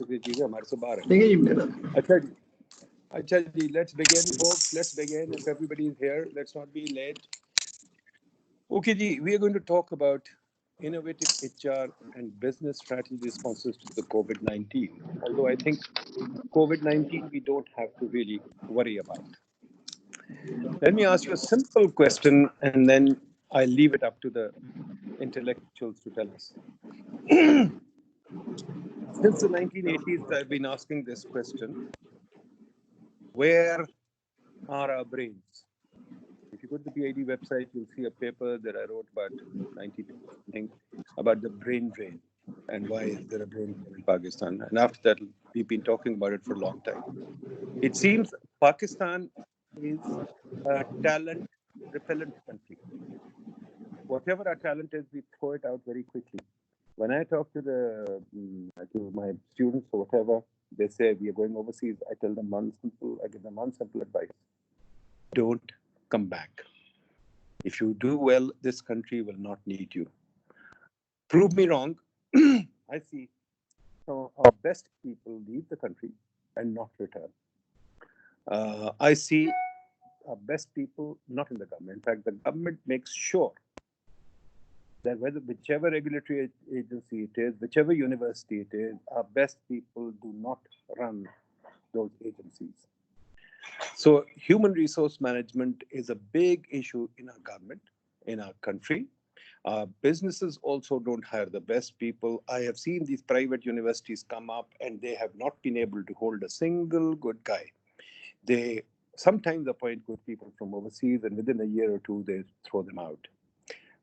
दूसरी चीजें हमारे से बाहर है। ठीक है जी मेरा। अच्छा जी, let's begin, folks. Let's begin. If everybody is here, let's not be late. Okay ji, we are going to talk about innovative HR and business strategy responses to the COVID-19. Although I think COVID-19 we don't have to really worry about. Let me ask you a simple question, and then I'll leave it up to the intellectuals to tell us. Since the 1980s, I've been asking this question: where are our brains? If you go to the PID website, you'll see a paper that I wrote about 92 about the brain drain and why is there a brain drain in Pakistan. And after that, we've been talking about it for a long time. It seems Pakistan is a talent repellent country. Whatever our talent is, we throw it out very quickly. When I talk to my students or whatever, they say we are going overseas. I tell them I give them one simple advice: don't come back. If you do well, this country will not need you. Prove me wrong. I see some of our best people leave the country and not return. I see our best people not in the government. In fact, the government makes sure that whichever regulatory agency it is, whichever university it is, our best people do not run those agencies. So human resource management is a big issue in our government, in our country. Businesses also don't hire the best people. I have seen these private universities come up and they have not been able to hold a single good guy. They sometimes appoint good people from overseas and within a year or two, they throw them out.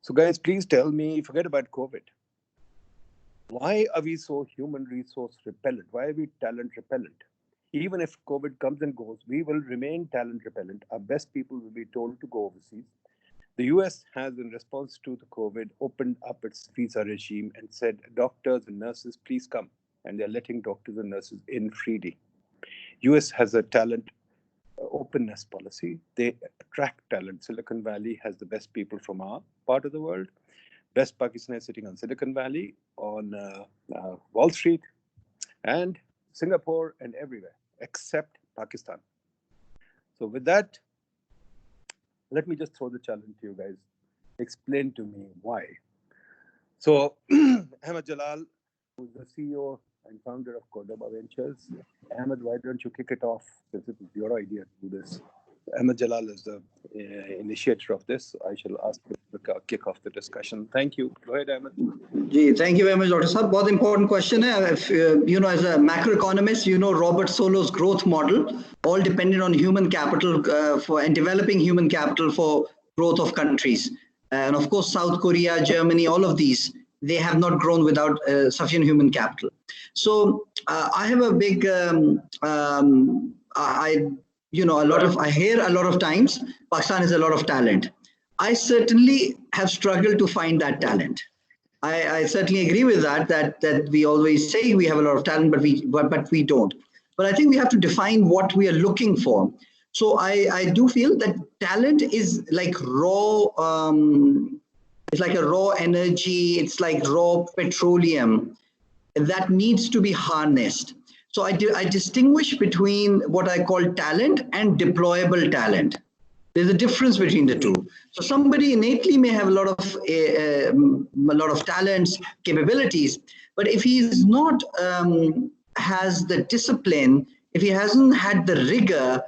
So guys, please tell me, forget about COVID. Why are we so human resource repellent? Why are we talent repellent? Even if COVID comes and goes, we will remain talent repellent. Our best people will be told to go overseas. The US has, in response to the COVID, opened up its visa regime and said, doctors and nurses, please come. And they're letting doctors and nurses in freely. US has a talent openness policy. They attract talent. Silicon Valley has the best people from our part of the world. Best Pakistanis sitting on Silicon Valley, on Wall Street, and Singapore, and everywhere, except Pakistan. So with that, let me just throw the challenge to you guys. Explain to me why. So Ahmed Jalal, who's the CEO and founder of Cordoba Ventures. Ahmed, why don't you kick it off, since it was your idea to do this? Ahmed Jalal is the initiator of this. I shall ask him to kick off the discussion. Thank you. Go ahead, Ahmed. Thank you very much, Dr. Saab. Very important question. If, as a macroeconomist, Robert Solow's growth model, all dependent on human capital and developing human capital for growth of countries. And of course, South Korea, Germany, all of these, they have not grown without sufficient human capital. So I have a big, I hear a lot of times, Pakistan has a lot of talent. I certainly have struggled to find that talent. I certainly agree with that we always say we have a lot of talent, but we don't. But I think we have to define what we are looking for. So I do feel that talent is like raw, it's like a raw energy, it's like raw petroleum that needs to be harnessed. So I distinguish between what I call talent and deployable talent. There's a difference between the two. So somebody innately may have a lot of talents, capabilities, but if he's not has the discipline, if he hasn't had the rigor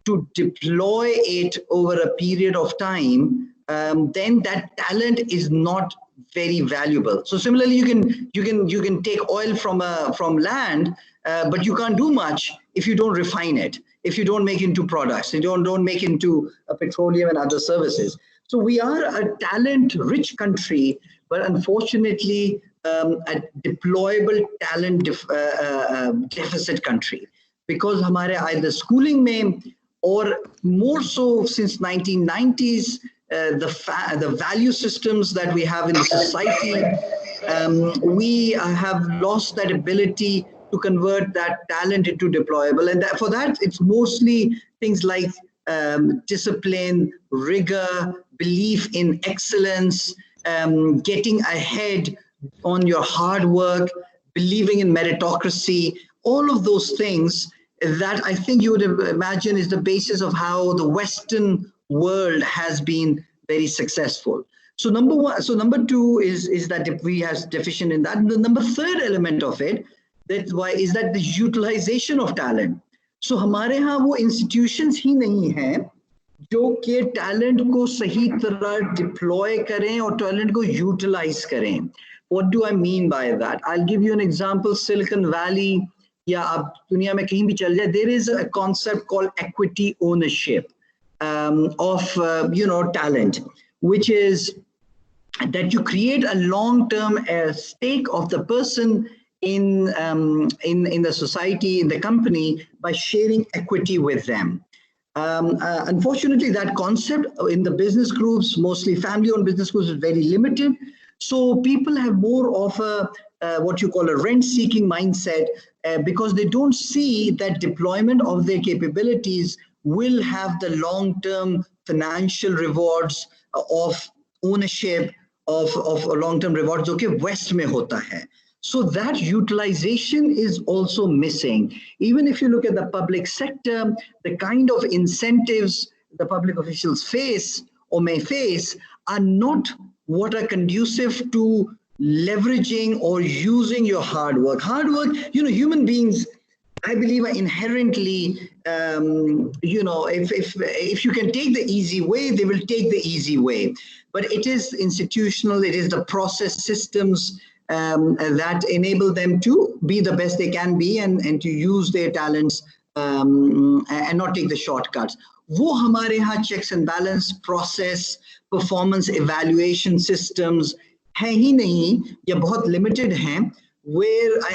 to deploy it over a period of time, then that talent is not very valuable. So similarly, you can take oil from land, but you can't do much if you don't refine it, if you don't make it into products, you don't make it into petroleum and other services. So we are a talent-rich country, but unfortunately, a deployable talent deficit country, because हमारे either schooling में or more so since 1990s, the value systems that we have in the society, we have lost that ability to convert that talent into deployable. And for that, it's mostly things like discipline, rigor, belief in excellence, getting ahead on your hard work, believing in meritocracy. all of those things that I think you would imagine is the basis of how the Western world has been very successful. So number two is that we are deficient in that. And the number third element of it, that's why, is that the utilization of talent. So हमारे यहाँ वो institutions ही नहीं हैं जो कि talent को सही तरह deploy करें और talent को utilize करें. What do I mean by that? I'll give you an example. Silicon Valley, या आप दुनिया में कहीं भी चल जाए, there is a concept called equity ownership of talent, which is that you create a long-term stake of the person in the society, in the company, by sharing equity with them. Unfortunately, that concept in the business groups, mostly family-owned business groups, is very limited. So people have more of a what you call a rent-seeking mindset because they don't see that deployment of their capabilities will have the long-term financial rewards of ownership, of long-term rewards, okay, West mein hota hai. So that utilization is also missing. Even if you look at the public sector, the kind of incentives the public officials face or may face are not what are conducive to leveraging or using your hard work. Hard work, human beings, I believe, are inherently, if you can take the easy way, they will take the easy way. But it is institutional, it is the process systems that enable them to be the best they can be and to use their talents and not take the shortcuts. वो हमारे यहाँ checks and balance, process, performance evaluation systems है ही नहीं या बहुत limited हैं,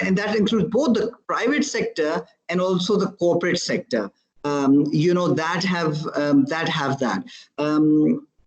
and that includes both the private sector and also the corporate sector, that have that.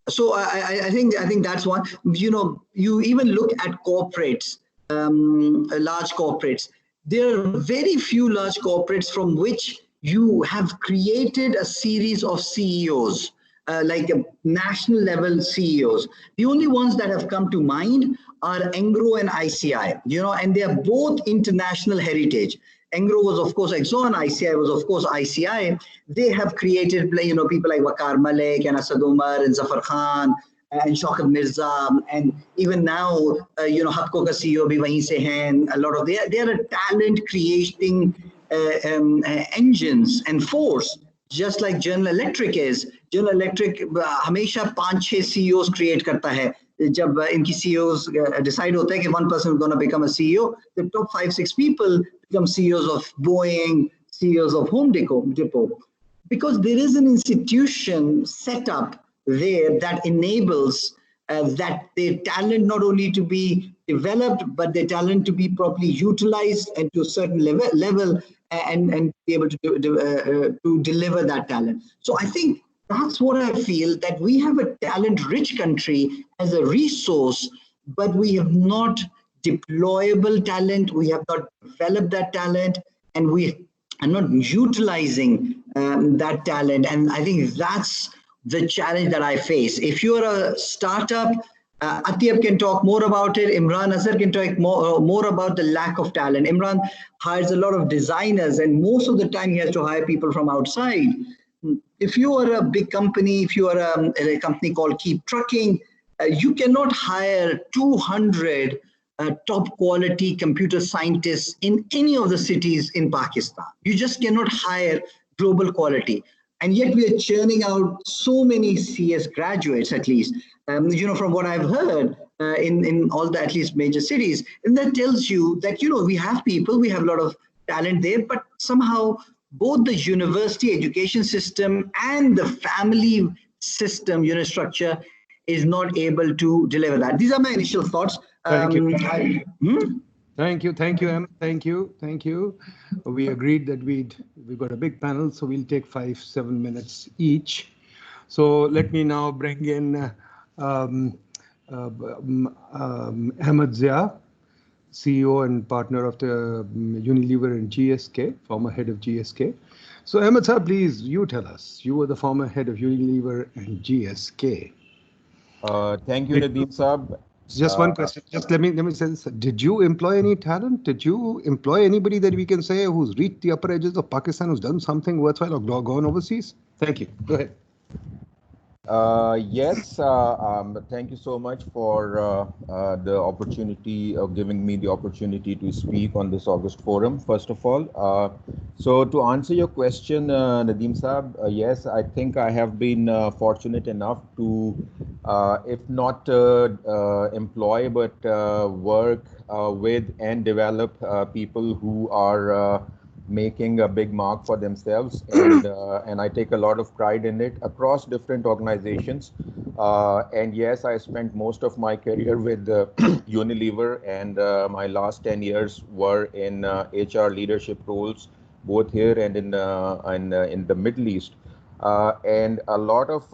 So I think that's one. You even look at corporates, large corporates. There are very few large corporates from which you have created a series of CEOs, like a national level CEOs. The only ones that have come to mind are Engro and ICI, and they are both international heritage. Engro was, of course, Exxon, ICI was, of course, ICI. They have created, people like Waqar Malik and Asad Umar and Zafar Khan and Shaukat Mirza, and even now, Hapco ka CEO bhi wahin se hain. A lot of they are a talent creating engines and force, just like General Electric is. General Electric हमेशा 5-6 CEOs create करता है. जब इनकी CEOs decide होता है कि one person is going to become a CEO, the top 5-6 people become CEOs of Boeing, CEOs of Home Depot, because there is an institution set up there that enables that their talent not only to be developed, but their talent to be properly utilized and to a certain level and be able to deliver that talent. So I think that's what I feel, that we have a talent-rich country as a resource, but we have not deployable talent, we have not developed that talent, and we are not utilizing that talent. And I think that's the challenge that I face. If you're a startup, Atiyab can talk more about it. Imran Azhar can talk more about the lack of talent. Imran hires a lot of designers, and most of the time he has to hire people from outside. If you are a big company, if you are a company called Keep Trucking, you cannot hire 200 top quality computer scientists in any of the cities in Pakistan. You just cannot hire global quality. And yet we are churning out so many CS graduates, at least, from what I've heard in all the at least major cities. And that tells you that, we have people, we have a lot of talent there, but somehow both the university education system and the family system, structure is not able to deliver that. These are my initial thoughts. Thank you. Thank you, Em. Thank you. We agreed that we've got a big panel, so we'll take 5-7 minutes each. So let me now bring in Ahmed Zia, CEO and partner of the Unilever and GSK, former head of GSK. So Ahmed sir, please, you tell us. You were the former head of Unilever and GSK. Thank you, Nadeem Saab. Just one question. Just let me say this. Did you employ any talent? Did you employ anybody that we can say who's reached the upper edges of Pakistan, who's done something worthwhile or gone overseas? Thank you. Go ahead. Yes, thank you so much for the opportunity of giving me the opportunity to speak on this August forum, first of all. So to answer your question, Nadeem Saab, yes, I think I have been fortunate enough to, if not employ, but work with and develop people who are making a big mark for themselves, and I take a lot of pride in it across different organizations. And yes, I spent most of my career with Unilever, and my last 10 years were in HR leadership roles, both here and in the Middle East. And a lot of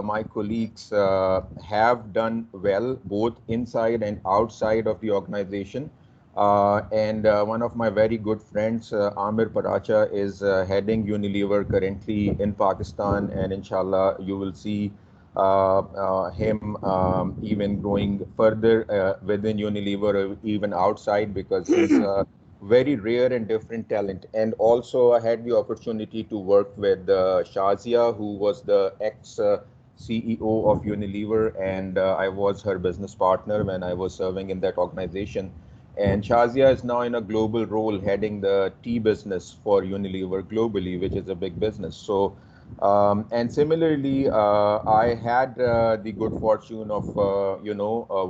my colleagues have done well both inside and outside of the organization. And one of my very good friends, Amir Paracha, is heading Unilever currently in Pakistan, and inshallah you will see him even growing further within Unilever, even outside, because he's very rare and different talent. And also I had the opportunity to work with Shazia, who was the ex CEO of Unilever, and I was her business partner when I was serving in that organization. And Shazia is now in a global role heading the tea business for Unilever globally, which is a big business. So, and similarly, I had the good fortune of,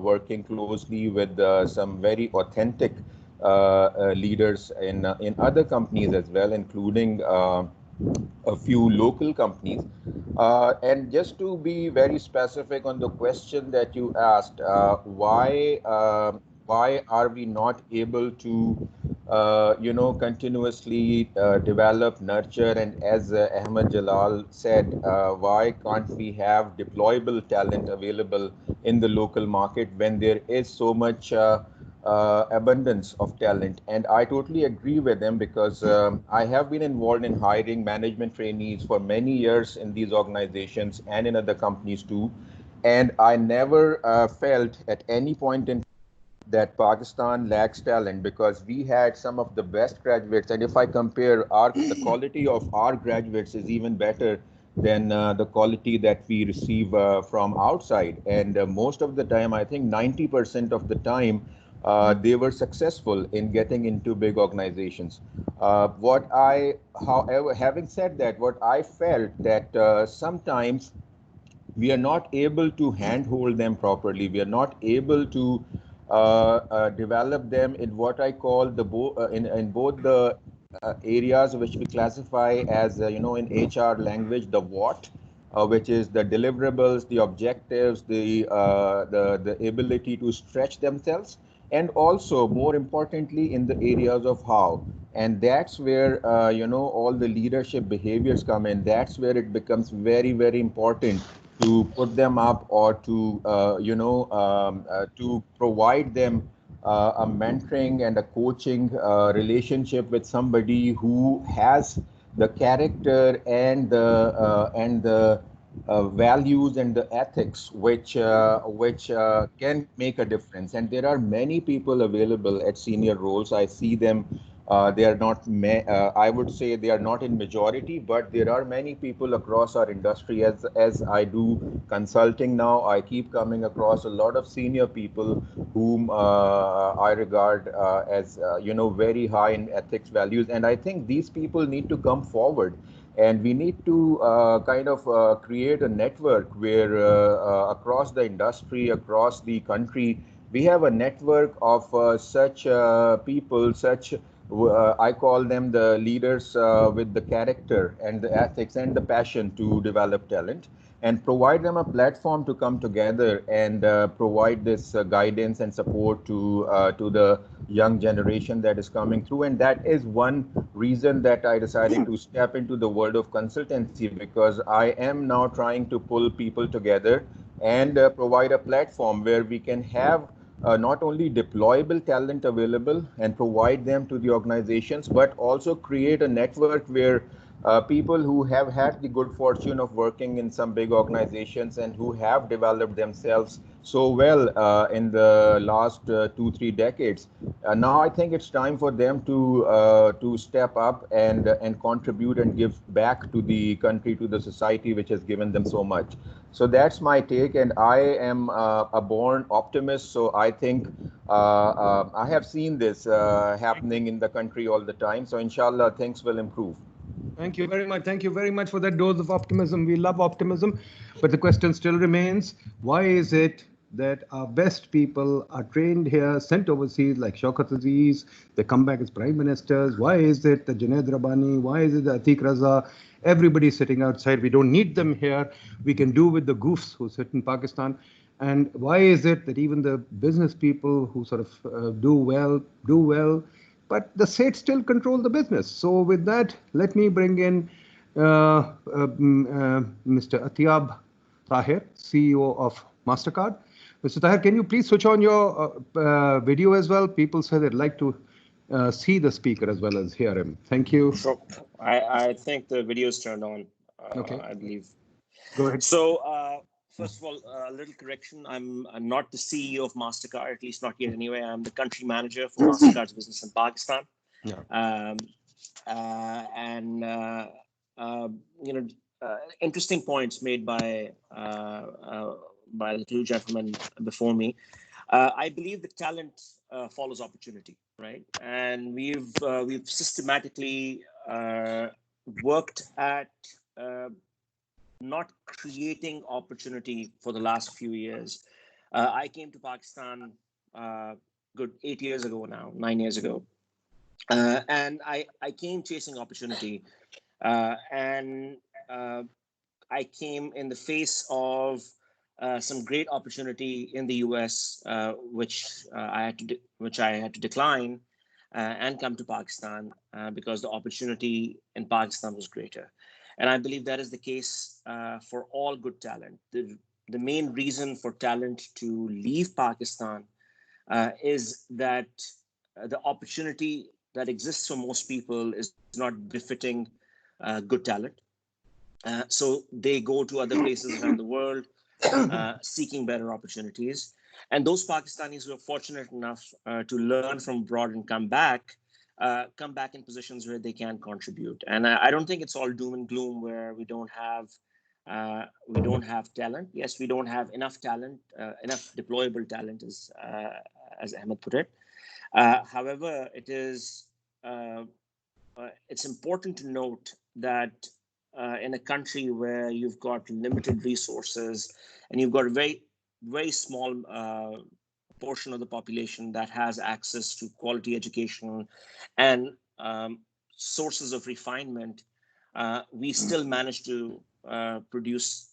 working closely with some very authentic leaders in other companies as well, including a few local companies. And just to be very specific on the question that you asked, why are we not able to, continuously develop, nurture, and as Ahmed Jalal said, why can't we have deployable talent available in the local market when there is so much abundance of talent? And I totally agree with them, because I have been involved in hiring management trainees for many years in these organizations and in other companies too. And I never felt at any point in that Pakistan lacks talent, because we had some of the best graduates. And if I compare the quality of our graduates is even better than the quality that we receive from outside. And most of the time, I think 90% of the time, they were successful in getting into big organizations. However, having said that, what I felt that sometimes we are not able to handhold them properly. We are not able to develop them in what I call in both the areas which we classify as in HR language, the what, which is the deliverables, the objectives, the ability to stretch themselves, and also more importantly in the areas of how. And that's where all the leadership behaviors come in. That's where it becomes very, very important to put them up, or to to provide them a mentoring and a coaching relationship with somebody who has the character and the values and the ethics which can make a difference. And there are many people available at senior roles. I see them. They are not, I would say they are not in majority, but there are many people across our industry. As I do consulting now, I keep coming across a lot of senior people whom I regard as, very high in ethics values. And I think these people need to come forward. And we need to create a network where across the industry, across the country, we have a network of such people, I call them the leaders with the character and the ethics and the passion to develop talent, and provide them a platform to come together and provide this guidance and support to the young generation that is coming through. And that is one reason that I decided to step into the world of consultancy, because I am now trying to pull people together and provide a platform where we can have not only deployable talent available and provide them to the organizations, but also create a network where people who have had the good fortune of working in some big organizations and who have developed themselves so well in the last 2-3 decades. Now I think it's time for them to step up and contribute and give back to the country, to the society which has given them so much. So that's my take, and I am a born optimist. So I think I have seen this happening in the country all the time. So inshallah, things will improve. Thank you very much. Thank you very much for that dose of optimism. We love optimism, but the question still remains, why is it that our best people are trained here, sent overseas like Shaukat Aziz, they come back as prime ministers? Why is it that Junaid Rabbani, why is it that Atiq Raza, everybody sitting outside, we don't need them here, we can do with the goofs who sit in Pakistan? And why is it that even the business people who sort of do well, but the state still control the business? So with that, let me bring in Mr. Atiyab Tahir, CEO of MasterCard. Mr. Tahir, can you please switch on your video as well? People say they'd like to see the speaker as well as hear him. Thank you. Sure. I think the video is turned on, Okay. I believe. Go ahead. So, first of all, a little correction. I'm not the CEO of MasterCard, at least not yet anyway. I'm the country manager for MasterCard's business in Pakistan. Yeah. Interesting points made by the two gentlemen before me. I believe that talent follows opportunity, right? And we've systematically worked at not creating opportunity for the last few years. I came to Pakistan good 8 years ago now, 9 years ago. And I came chasing opportunity. And I came in the face of some great opportunity in the US, which I had to decline and come to Pakistan because the opportunity in Pakistan was greater. And I believe that is the case for all good talent. The main reason for talent to leave Pakistan is that the opportunity that exists for most people is not befitting good talent. So they go to other places around the world seeking better opportunities. And those Pakistanis who are fortunate enough to learn from abroad and come back in positions where they can contribute. And I don't think it's all doom and gloom where we don't have talent. Yes, we don't have enough talent, enough deployable talent, as Ahmed put it. However, it's important to note that in a country where you've got limited resources and you've got a very, very small portion of the population that has access to quality education and sources of refinement, we still manage to produce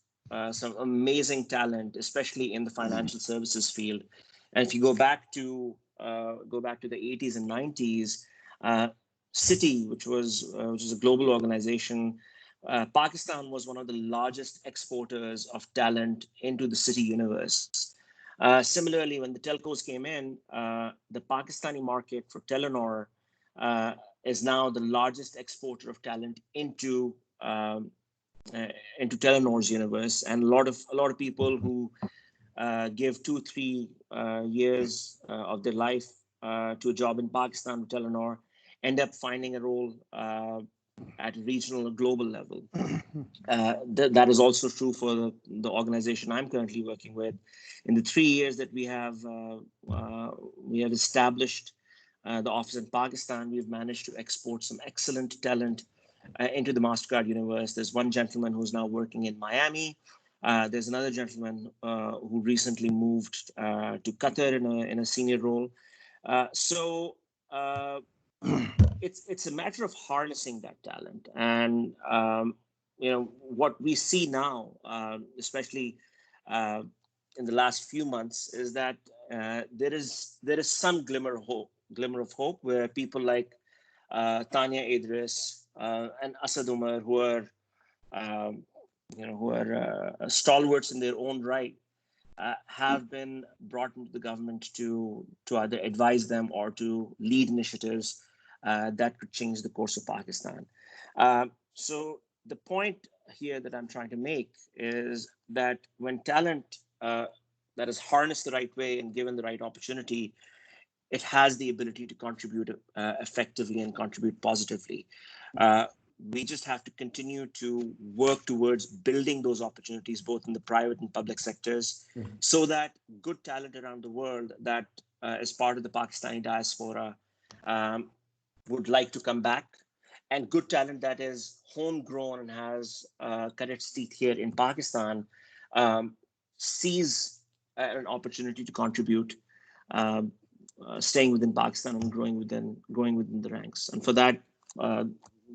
some amazing talent, especially in the financial services field. And if you go back to the 80s and 90s, Citi, which was a global organization, Pakistan was one of the largest exporters of talent into the Citi universe. Similarly, when the telcos came in, the Pakistani market for Telenor is now the largest exporter of talent into Telenor's universe. And a lot of people who give 2-3 years of their life to a job in Pakistan with Telenor end up finding a role at regional or global level. That is also true for the organization I'm currently working with. In the 3 years that we have established the office in Pakistan, we've managed to export some excellent talent into the MasterCard universe. There's one gentleman who's now working in Miami. There's another gentleman who recently moved to Qatar in a senior role. So it's a matter of harnessing that talent. And what we see now, especially in the last few months, is that there is some glimmer of hope where people like Tanya Idris and Asad Umar, who are stalwarts in their own right, have been brought into the government to either advise them or to lead initiatives that could change the course of Pakistan. So the point here that I'm trying to make is that when talent that is harnessed the right way and given the right opportunity, it has the ability to contribute effectively and contribute positively. We just have to continue to work towards building those opportunities, both in the private and public sectors, so that good talent around the world that is part of the Pakistani diaspora would like to come back, and good talent that is homegrown and has cut its teeth here in Pakistan sees an opportunity to contribute, staying within Pakistan and growing within the ranks. And for that,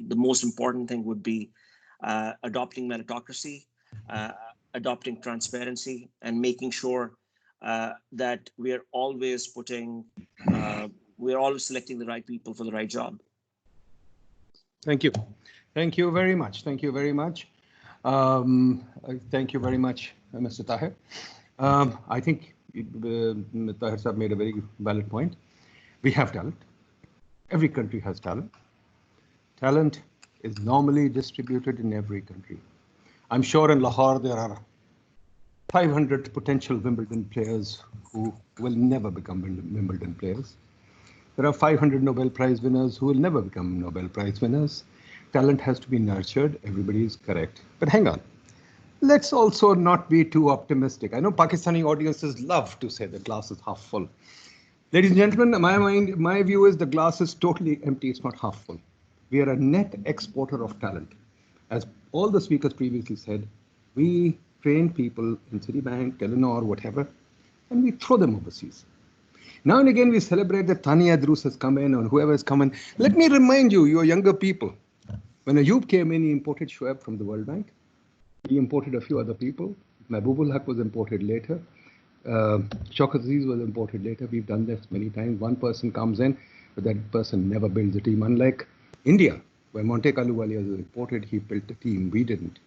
the most important thing would be adopting meritocracy, adopting transparency, and making sure that we're always selecting the right people for the right job. Thank you. Thank you very much. Thank you very much. Thank you very much, Mr. Tahir. I think Tahir Sahab made a very valid point. We have talent. Every country has talent. Talent is normally distributed in every country. I'm sure in Lahore there are 500 potential Wimbledon players who will never become Wimbledon players. There are 500 Nobel Prize winners who will never become Nobel Prize winners. Talent has to be nurtured. Everybody is correct. But hang on. Let's also not be too optimistic. I know Pakistani audiences love to say the glass is half full. Ladies and gentlemen, my view is the glass is totally empty. It's not half full. We are a net exporter of talent. As all the speakers previously said, we train people in Citibank, Telenor, whatever, and we throw them overseas. Now and again, we celebrate that Tania Drus has come in or whoever has come in. Let me remind you, you're younger people. When Ayub came in, he imported Shoaib from the World Bank. He imported a few other people. Mahbubul Haq was imported later. Shaukat Aziz was imported later. We've done this many times. One person comes in, but that person never builds a team. Unlike India, where Monte Ahluwalia was imported, he built a team. We didn't.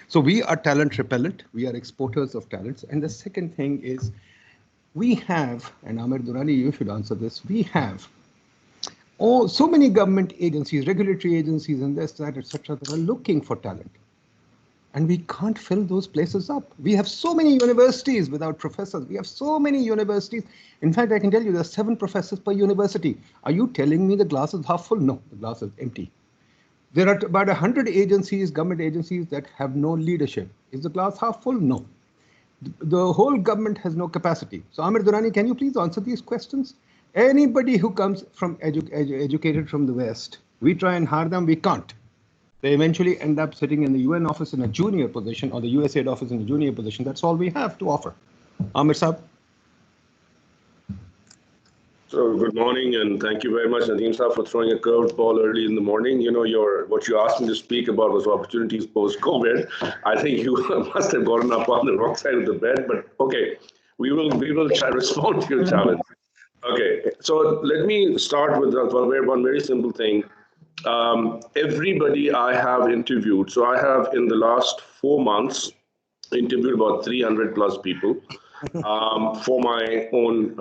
So we are talent repellent. We are exporters of talents. And the second thing is, we have, and Amir Durrani, you should answer this, we have so many government agencies, regulatory agencies, and this, that, etc., that are looking for talent. And we can't fill those places up. We have so many universities without professors. We have so many universities. In fact, I can tell you there are 7 professors per university. Are you telling me the glass is half full? No, the glass is empty. There are about 100 agencies, government agencies, that have no leadership. Is the glass half full? No. The whole government has no capacity. So Amir Durrani, can you please answer these questions? Anybody who comes from educated from the West, we try and hire them, we can't. They eventually end up sitting in the UN office in a junior position or the USAID office in a junior position. That's all we have to offer. Amir Saab. So good morning, and thank you very much, Nadeem Saab, for throwing a curved ball early in the morning. You know, what you asked me to speak about was opportunities post-COVID. I think you must have gotten up on the wrong side of the bed, but okay, we will try to respond to your challenge. Okay, so let me start with one very simple thing. Everybody I have interviewed, so I have in the last 4 months interviewed about 300 plus people for my own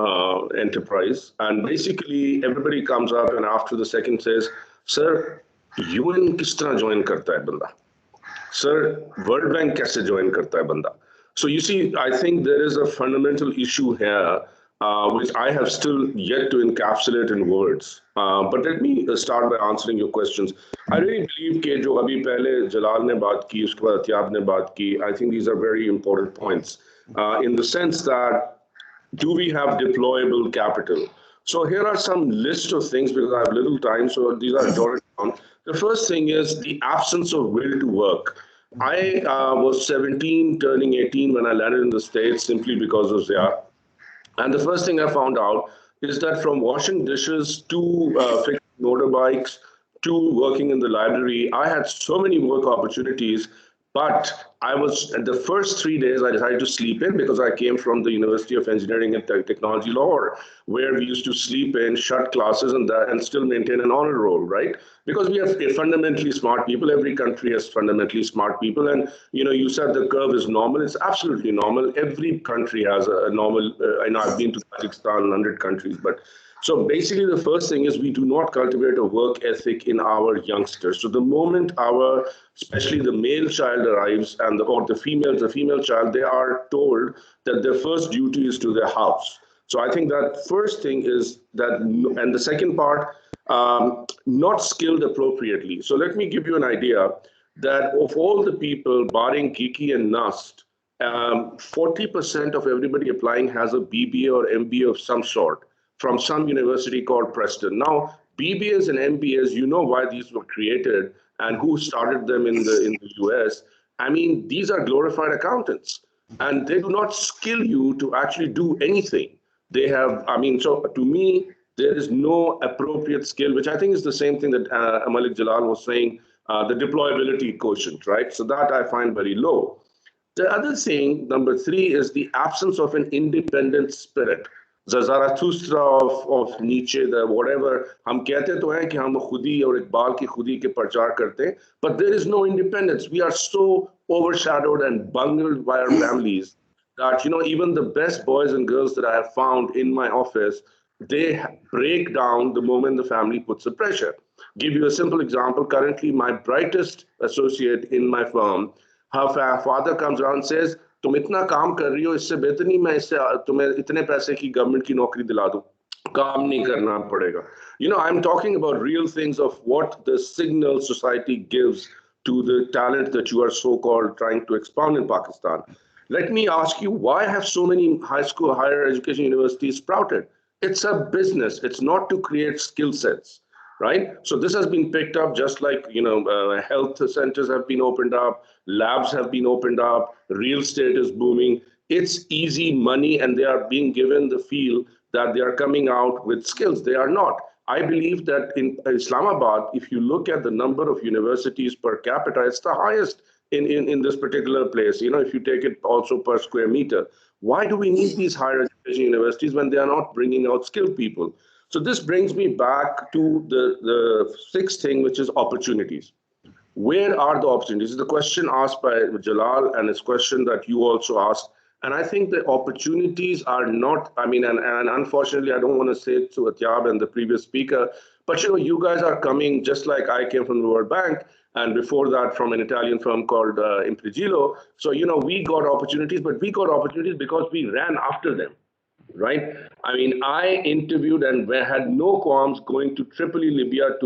enterprise. And basically everybody comes up and after the second says, sir, UN kis tarah join karta hai banda? Sir, World Bank kaise join karta hai banda? So you see, I think there is a fundamental issue here which I have still yet to encapsulate in words. But let me start by answering your questions. I really believe that jo abhi pehle Jalal ne baat ki, uske baad Atyab ne baat ki, I think these are very important points in the sense that do we have deployable capital? So here are some list of things because I have little time, so these are jotted down. The first thing is the absence of will to work. I was 17, turning 18 when I landed in the States simply because of Zia. And the first thing I found out is that from washing dishes to fixing motorbikes to working in the library, I had so many work opportunities. But I was, at the first 3 days, I decided to sleep in because I came from the University of Engineering and Technology, Lahore, where we used to sleep in, shut classes and still maintain an honor roll, right? Because we have fundamentally smart people. Every country has fundamentally smart people. And, you know, you said the curve is normal. It's absolutely normal. Every country has a normal, I know I've been to Tajikistan, 100 countries, but So basically, the first thing is we do not cultivate a work ethic in our youngsters. So the moment especially the male child arrives or the female child, they are told that their first duty is to their house. So I think that first thing is that, and the second part, not skilled appropriately. So let me give you an idea that of all the people, barring Kiki and Nast, 40% of everybody applying has a BBA or MBA of some sort from some university called Preston. Now, BBAs and MBAs, you know why these were created and who started them in the US. I mean, these are glorified accountants, and they do not skill you to actually do anything. They have, I mean, so to me, there is no appropriate skill, which I think is the same thing that Malik Jalal was saying, the deployability quotient, right? So that I find very low. The other thing, number 3, is the absence of an independent spirit. The Zarathustra of Nietzsche, the whatever, हम कहते तो हैं कि हम खुदी और इकबाल की खुदी के प्रचार करते हैं, but there is no independence. We are so overshadowed and bungled by our families that, you know, even the best boys and girls that I have found in my office, they break down the moment the family puts the pressure. Give you a simple example. Currently, my brightest associate in my firm, her father comes around and says, तुम इतना काम कर रही हो, इससे बेहतर नहीं मैं इससे तुम्हें इतने पैसे की गवर्नमेंट की नौकरी दिला दूं, काम नहीं करना पड़ेगा. You know, I'm talking about real things of what the signal society gives to the talent that you are so-called trying to expound in Pakistan. Let me ask you, why have so many higher education universities sprouted? It's a business. It's not to create skill sets, right? So this has been picked up just like, you know, health centers have been opened up, labs have been opened up, real estate is booming. It's easy money, and they are being given the feel that they are coming out with skills. They are not. I believe that in Islamabad, if you look at the number of universities per capita, it's the highest in this particular place. You know, if you take it also per square meter. Why do we need these higher education universities when they are not bringing out skilled people? So this brings me back to the sixth thing, which is opportunities. Where are the opportunities? The question asked by Jalal, and it's a question that you also asked. And I think the opportunities are not, I mean, and unfortunately, I don't want to say it to Atyab and the previous speaker, but you know, you guys are coming just like I came from the World Bank, and before that from an Italian firm called Impregilo. So, you know, we got opportunities, but we got opportunities because we ran after them. Right? I mean, I interviewed and had no qualms going to Tripoli, Libya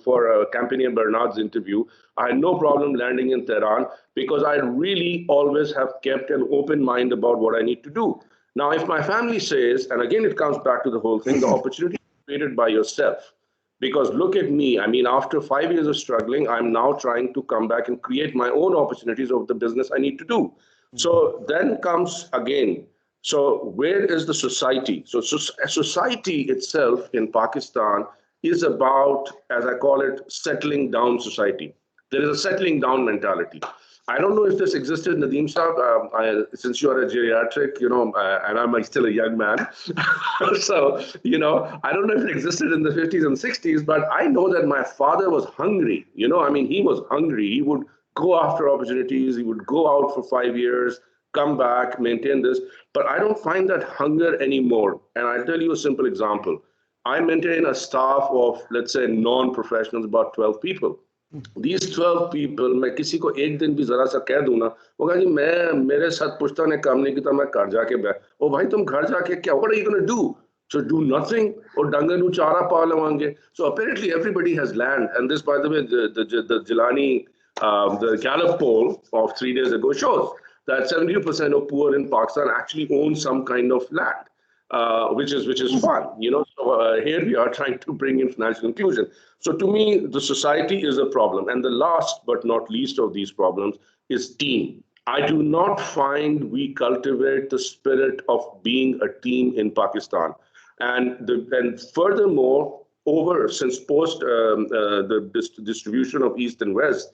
for Campania Bernard's interview. I had no problem landing in Tehran because I really always have kept an open mind about what I need to do. Now, if my family says, and again, it comes back to the whole thing, the opportunity is created by yourself. Because look at me, I mean, after 5 years of struggling, I'm now trying to come back and create my own opportunities of the business I need to do. So then comes again, so where is the society? So society itself in Pakistan is about, as I call it, settling down society. There is a settling down mentality. I don't know if this existed, Nadeem Saab, since you are a geriatric, you know, and I'm still a young man. So, you know, I don't know if it existed in the 50s and 60s, but I know that my father was hungry. You know, I mean, he was hungry. He would go after opportunities. He would go out for 5 years, come back, maintain this. But I don't find that hunger anymore. And I'll tell you a simple example. I maintain a staff of, let's say, non-professionals, about 12 people. These 12 people, मैं किसी को एक दिन भी जरा सा कह दूं ना, वो कहा जी मैं मेरे साथ पुश्ता ने काम नहीं किया, मैं घर जाके बैठ, ओ भाई तुम घर जाके क्या, what are you going to do? So do nothing, or डंगर नु चारा पा लवांगे. So apparently everybody has land, and this, by the way, the Jilani, the Gallup poll of 3 days ago shows that 70% of poor in Pakistan actually own some kind of land, which is fun, you know. So here we are trying to bring in financial inclusion. So to me, the society is a problem, and the last but not least of these problems is team. I do not find we cultivate the spirit of being a team in Pakistan, and furthermore, since post the distribution of East and West.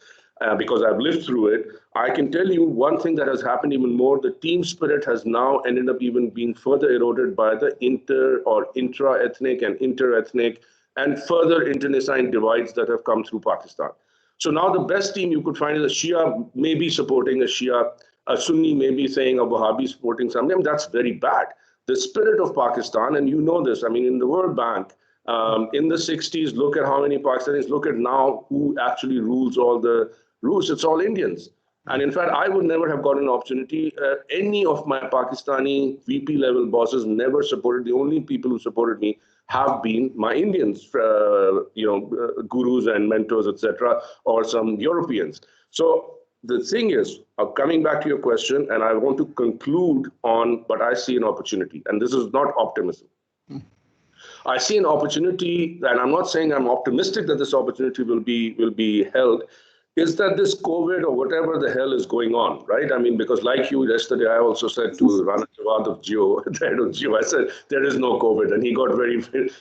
Because I've lived through it, I can tell you one thing that has happened even more. The team spirit has now ended up even being further eroded by the intra-ethnic and inter-ethnic and further internecine divides that have come through Pakistan. So now the best team you could find is a Shia maybe supporting a Shia, a Sunni maybe saying a Wahhabi supporting something. I mean, that's very bad. the spirit of Pakistan, and you know this, I mean, in the World Bank, in the 60s, look at how many Pakistanis, look at now who actually rules all the rules. It's all Indians. And in fact, I would never have got an opportunity. Any of my Pakistani VP level bosses never supported. The only people who supported me have been my Indians, gurus and mentors, etc., or some Europeans. So the thing is, coming back to your question, and I want to conclude on, but I see an opportunity, and this is not optimism. I see an opportunity, and I'm not saying I'm optimistic that this opportunity will be held, is that this COVID or whatever the hell is going on, right? I mean, because like you yesterday, I also said to Rana Jawad of Jio, the head of Jio, I said, there is no COVID. And he got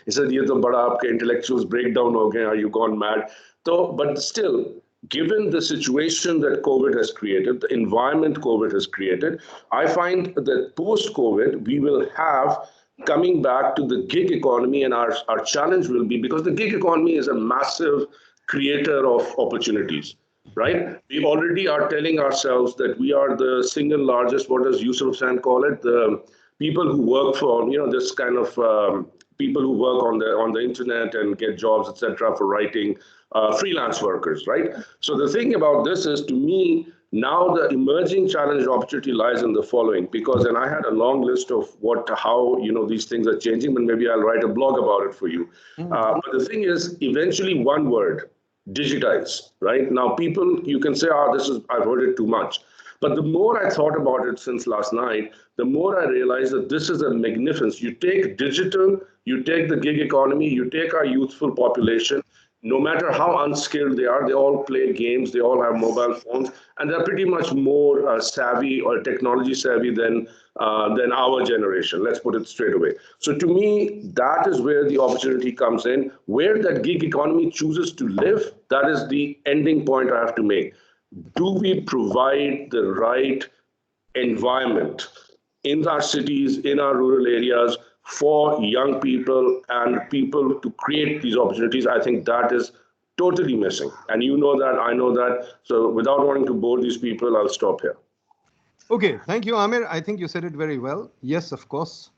he said, ye to bada aapke intellectuals breakdown ho gaye, are you gone mad? So, but still, given the situation that COVID has created, the environment COVID has created, I find that post-COVID, we will have coming back to the gig economy, and our challenge will be, because the gig economy is a massive creator of opportunities, right? We already are telling ourselves that we are the single largest, what does Yusuf Hussain call it? The people who work for, this kind of people who work on the internet and get jobs, etc., for writing, freelance workers, right? So the thing about this is, to me, now the emerging challenge opportunity lies in the following, because, and I had a long list of how these things are changing, but maybe I'll write a blog about it for you. But the thing is, eventually one word, digitize, right? Now people, you can say, I've heard it too much. But the more I thought about it since last night, the more I realized that this is a magnificence. You take digital, you take the gig economy, you take our youthful population, no matter how unskilled they are, they all play games, they all have mobile phones, and they're pretty much more savvy or technology savvy than our generation. Let's put it straight away. So to me, that is where the opportunity comes in. Where that gig economy chooses to live, that is the ending point I have to make. Do we provide the right environment in our cities, in our rural areas, for young people and people to create these opportunities? I think that is totally missing. And you know that, I know that. So without wanting to bore these people, I'll stop here. Okay, thank you, Amir. I think you said it very well. Yes, of course,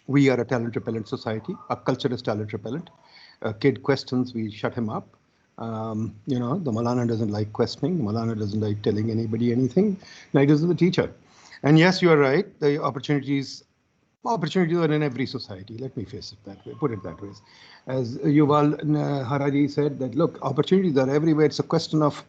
we are a talent repellent society. Our culture is talent repellent. A kid questions, we shut him up. The Malana doesn't like questioning. The Malana doesn't like telling anybody anything. Neither does the teacher. And yes, you are right. The opportunities are in every society. Let me face it that way, put it that way. As Yuval Harari said, that look, opportunities are everywhere. It's a question of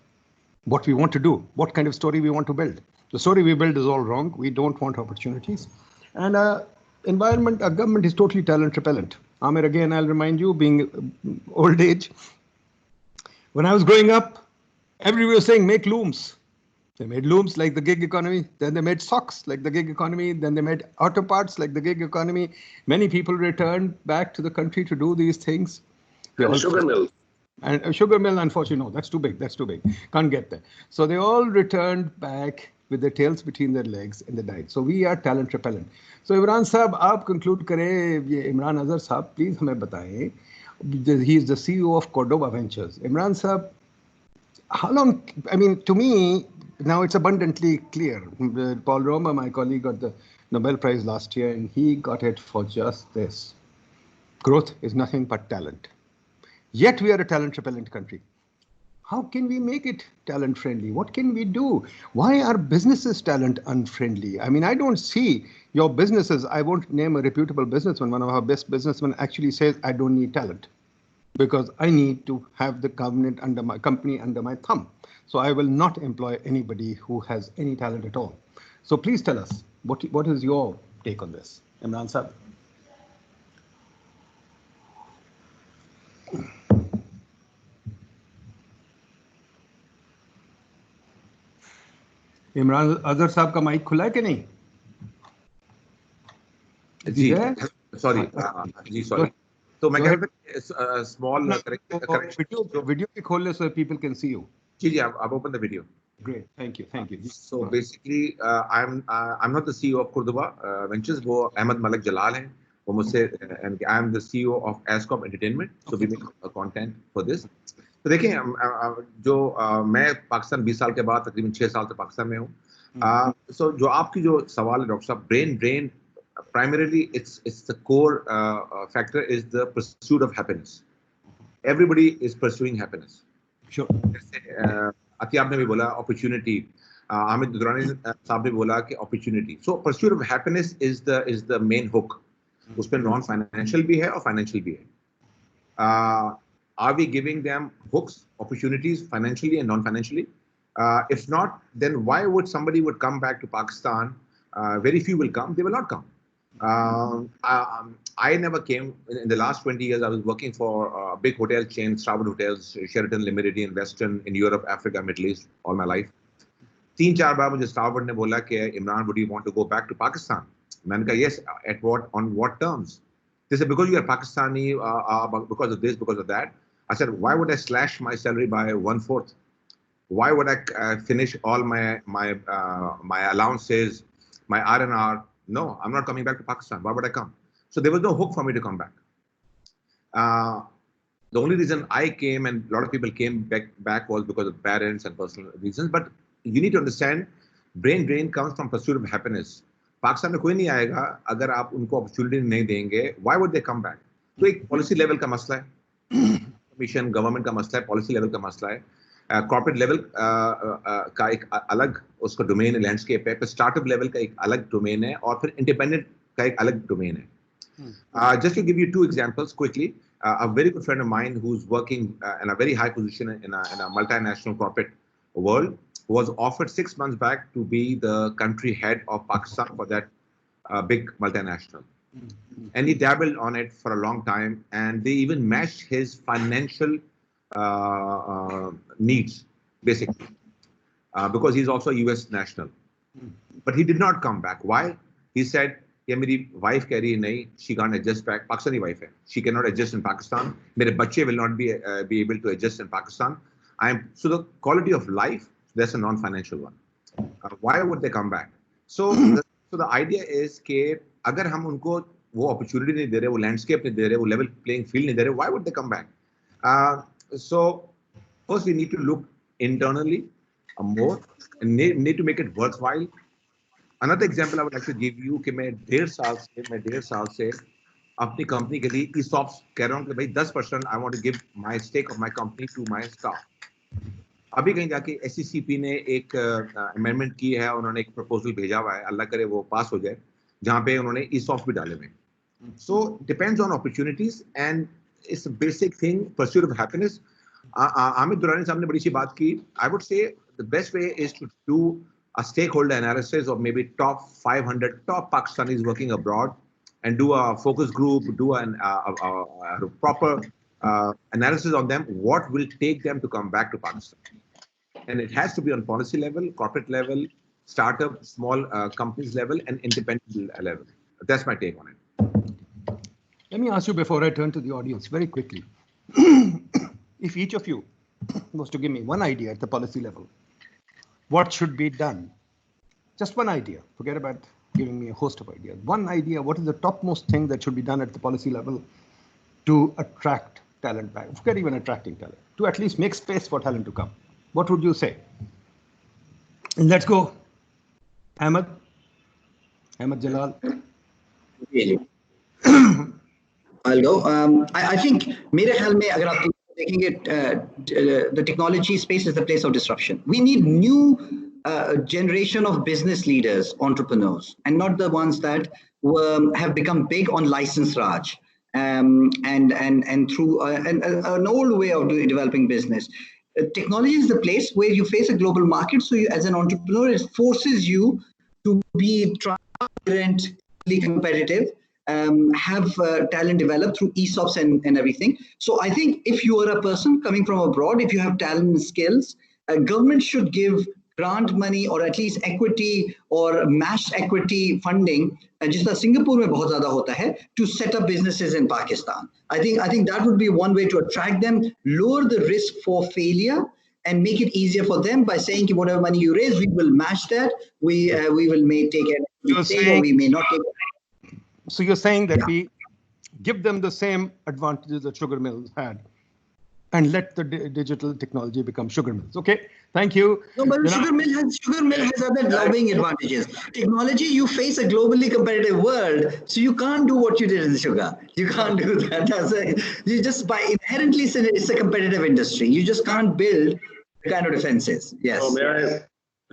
what we want to do, what kind of story we want to build. The story we build is all wrong. We don't want opportunities. And our government is totally talent repellent. Amir, again, I'll remind you, being old age, when I was growing up, everybody was saying, make looms. They made looms like the gig economy. Then they made socks like the gig economy. Then they made auto parts like the gig economy. Many people returned back to the country to do these things. And sugar mill. And a sugar mill, unfortunately, no, that's too big. That's too big. Can't get there. So they all returned back with their tails between their legs and they died. So we are talent repellent. So Imran Saab, aap conclude kare, Imran Azhar Saab, please hame bataye. He is the CEO of Cordoba Ventures. Imran Saab, how long, to me, now it's abundantly clear. Paul Romer, my colleague, got the Nobel Prize last year, and he got it for just this. Growth is nothing but talent. Yet we are a talent repellent country. How can we make it talent friendly? What can we do? Why are businesses talent unfriendly? I don't see your businesses. I won't name a reputable businessman. One of our best businessmen actually says, I don't need talent because I need to have the company under my thumb. So I will not employ anybody who has any talent at all. So please tell us, what is your take on this? Imran Saab. Imran Azhar साहब का mic खुला है कि नहीं? जी sorry जी sorry तो मैं कह रहा स्मॉल वीडियो भी खोल ले so people can see you. जी जी आप open the video. Great, thank you. So basically I'm not the CEO of Cordoba Ventures. वो अहमद मलिक जलाल हैं. वो मुझसे and I am the CEO of Ascom Entertainment. So we make content for this. तो देखिए जो मैं पाकिस्तान 20 साल के बाद तकरीबन 6 साल से पाकिस्तान में हूँ. So जो आपकी जो सवाल है डॉक्टर साहब, brain primarily it's the core factor is the pursuit of happiness. Everybody is pursuing happiness. Sure. अतियाब ने भी बोला opportunity. Amit Durrani साहब ने बोला कि opportunity. So pursuit of happiness is the main hook. उसमें non-financial भी है और financial भी है. Are we giving them hooks, opportunities, financially and non-financially? If not, then why would somebody would come back to Pakistan? Very few will come. They will not come. I never came. In the last 20 years, I was working for big hotel chains, Starwood Hotels, Sheraton, Le Méridien, Westin in Europe, Africa, Middle East, all my life. 3-4 बार मुझे Starwood ने बोला कि Imran, would you want to go back to Pakistan? मैंने कहा yes. On what terms? They said because you are Pakistani, because of this, because of that. I said, why would I slash my salary by 1/4? Why would I finish all my allowances, my R&R? No, I'm not coming back to Pakistan. Why would I come? So there was no hook for me to come back. The only reason I came and a lot of people came back was because of parents and personal reasons. But you need to understand, brain drain comes from pursuit of happiness. Pakistan में कोई नहीं आएगा अगर आप उनको opportunity नहीं देंगे. Why would they come back? तो एक पॉलिसी लेवल का मसला है, कमीशन गवर्नमेंट का मसला है, पॉलिसी लेवल का मसला है, कॉर्पोरेट लेवल का एक अलग उसका डोमेन है, लैंडस्केप है, फिर स्टार्टअप लेवल का एक अलग डोमेन है और फिर इंडिपेंडेंट का एक अलग डोमेन है. Just to give you 2 examples quickly, a very good friend of mine who's working in a very high position in a multinational corporate world was offered 6 months back to be the country head of Pakistan for that big multinational. And he dabbled on it for a long time, and they even matched his financial needs, basically, because he's also a US national. But he did not come back. Why? He said, yeah, my wife keh rahi hai, nahi, she can't adjust back. Pakistani wife hai. She cannot adjust in Pakistan. Mere bachche will not be able to adjust in Pakistan. So the quality of life, that's a non-financial one. Why would they come back? So the idea is कि अगर हम उनको वो opportunity नहीं दे रहे, वो landscape नहीं दे रहे, वो level playing field नहीं दे रहे, why would they come back? So first we need to look internally more and need to make it worthwhile. Another example I would like to give you कि मैं 1.5 साल से अपनी कंपनी के लिए ESOPs कह रहा हूँ कि भाई 10% I want to give my stake of my company to my staff. अभी कहीं जाके SECP ने एक अमेंडमेंट की है, उन्होंने एक प्रपोजल भेजा हुआ है, अल्लाह करे वो पास हो जाए, जहाँ पे उन्होंने ESOPs भी डाले हुए. So depends on opportunities and it's a basic thing, pursuit of happiness. Amit Durrani साहब ने बड़ी सी बात की. I would say the best way is to do a stakeholder analysis of maybe top 500 top Pakistanis working abroad and do a focus group, do a proper analysis on them, what will take them to come back to Pakistan. And it has to be on policy level, corporate level, startup, small companies level, and independent level. That's my take on it. Let me ask you before I turn to the audience very quickly. If each of you was to give me one idea at the policy level, what should be done? Just one idea. Forget about giving me a host of ideas. One idea, what is the topmost thing that should be done at the policy level to attract talent back? Forget even attracting talent, to at least make space for talent to come. What would you say? Let's go. Ahmed Jalal. I'll go. I think मेरे ख्याल में अगर आप देखेंगे, the technology space is the place of disruption. We need new generation of business leaders, entrepreneurs, and not the ones that have become big on license raj and through an old way of developing business. Technology is the place where you face a global market. So you, as an entrepreneur, it forces you to be transparent, competitive, have talent developed through ESOPs and everything. So I think if you are a person coming from abroad, if you have talent and skills, government should give grant money or at least equity or matched equity funding, जिसका Singapore में बहुत ज़्यादा होता है, to set up businesses in Pakistan. I think that would be one way to attract them, lower the risk for failure, and make it easier for them by saying whatever money you raise, we will match that. We will may take it, or we may not take it. So you're saying that we give them the same advantages that sugar mills had and let the digital technology become sugar mills. Okay, thank you. No, but sugar mill has other lobbying advantages. Technology, you face a globally competitive world, so you can't do what you did in the sugar. You can't do that. You just by inherently it's a competitive industry. You just can't build the kind of defenses. Yes. So may I,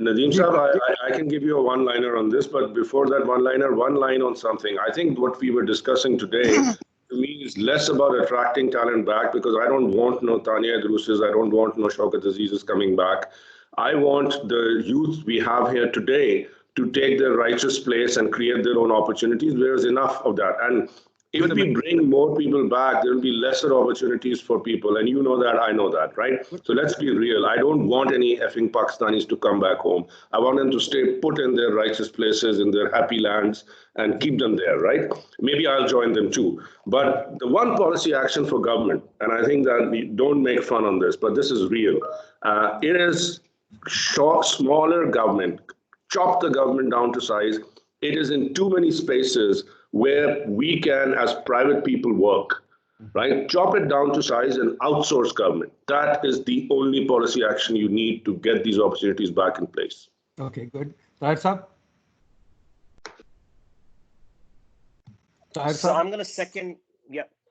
Nadeem Saab, I can give you a one-liner on this, but before that one-liner, one line on something. I think what we were discussing today, to me, is less about attracting talent back, because I don't want no Tania Druses, I don't want no Shaukat Azizes coming back. I want the youth we have here today to take their righteous place and create their own opportunities. There's enough of that. And if we bring more people back, there will be lesser opportunities for people. And you know that, I know that, right? So let's be real. I don't want any effing Pakistanis to come back home. I want them to stay put in their righteous places, in their happy lands, and keep them there, right? Maybe I'll join them too. But the one policy action for government, and I think that we don't make fun on this, but this is real. It is smaller government, chop the government down to size. It is in too many spaces where we can, as private people, work, right? Chop it down to size and outsource government. That is the only policy action you need to get these opportunities back in place. Okay, good. Tahir Saab? So I'm going to second,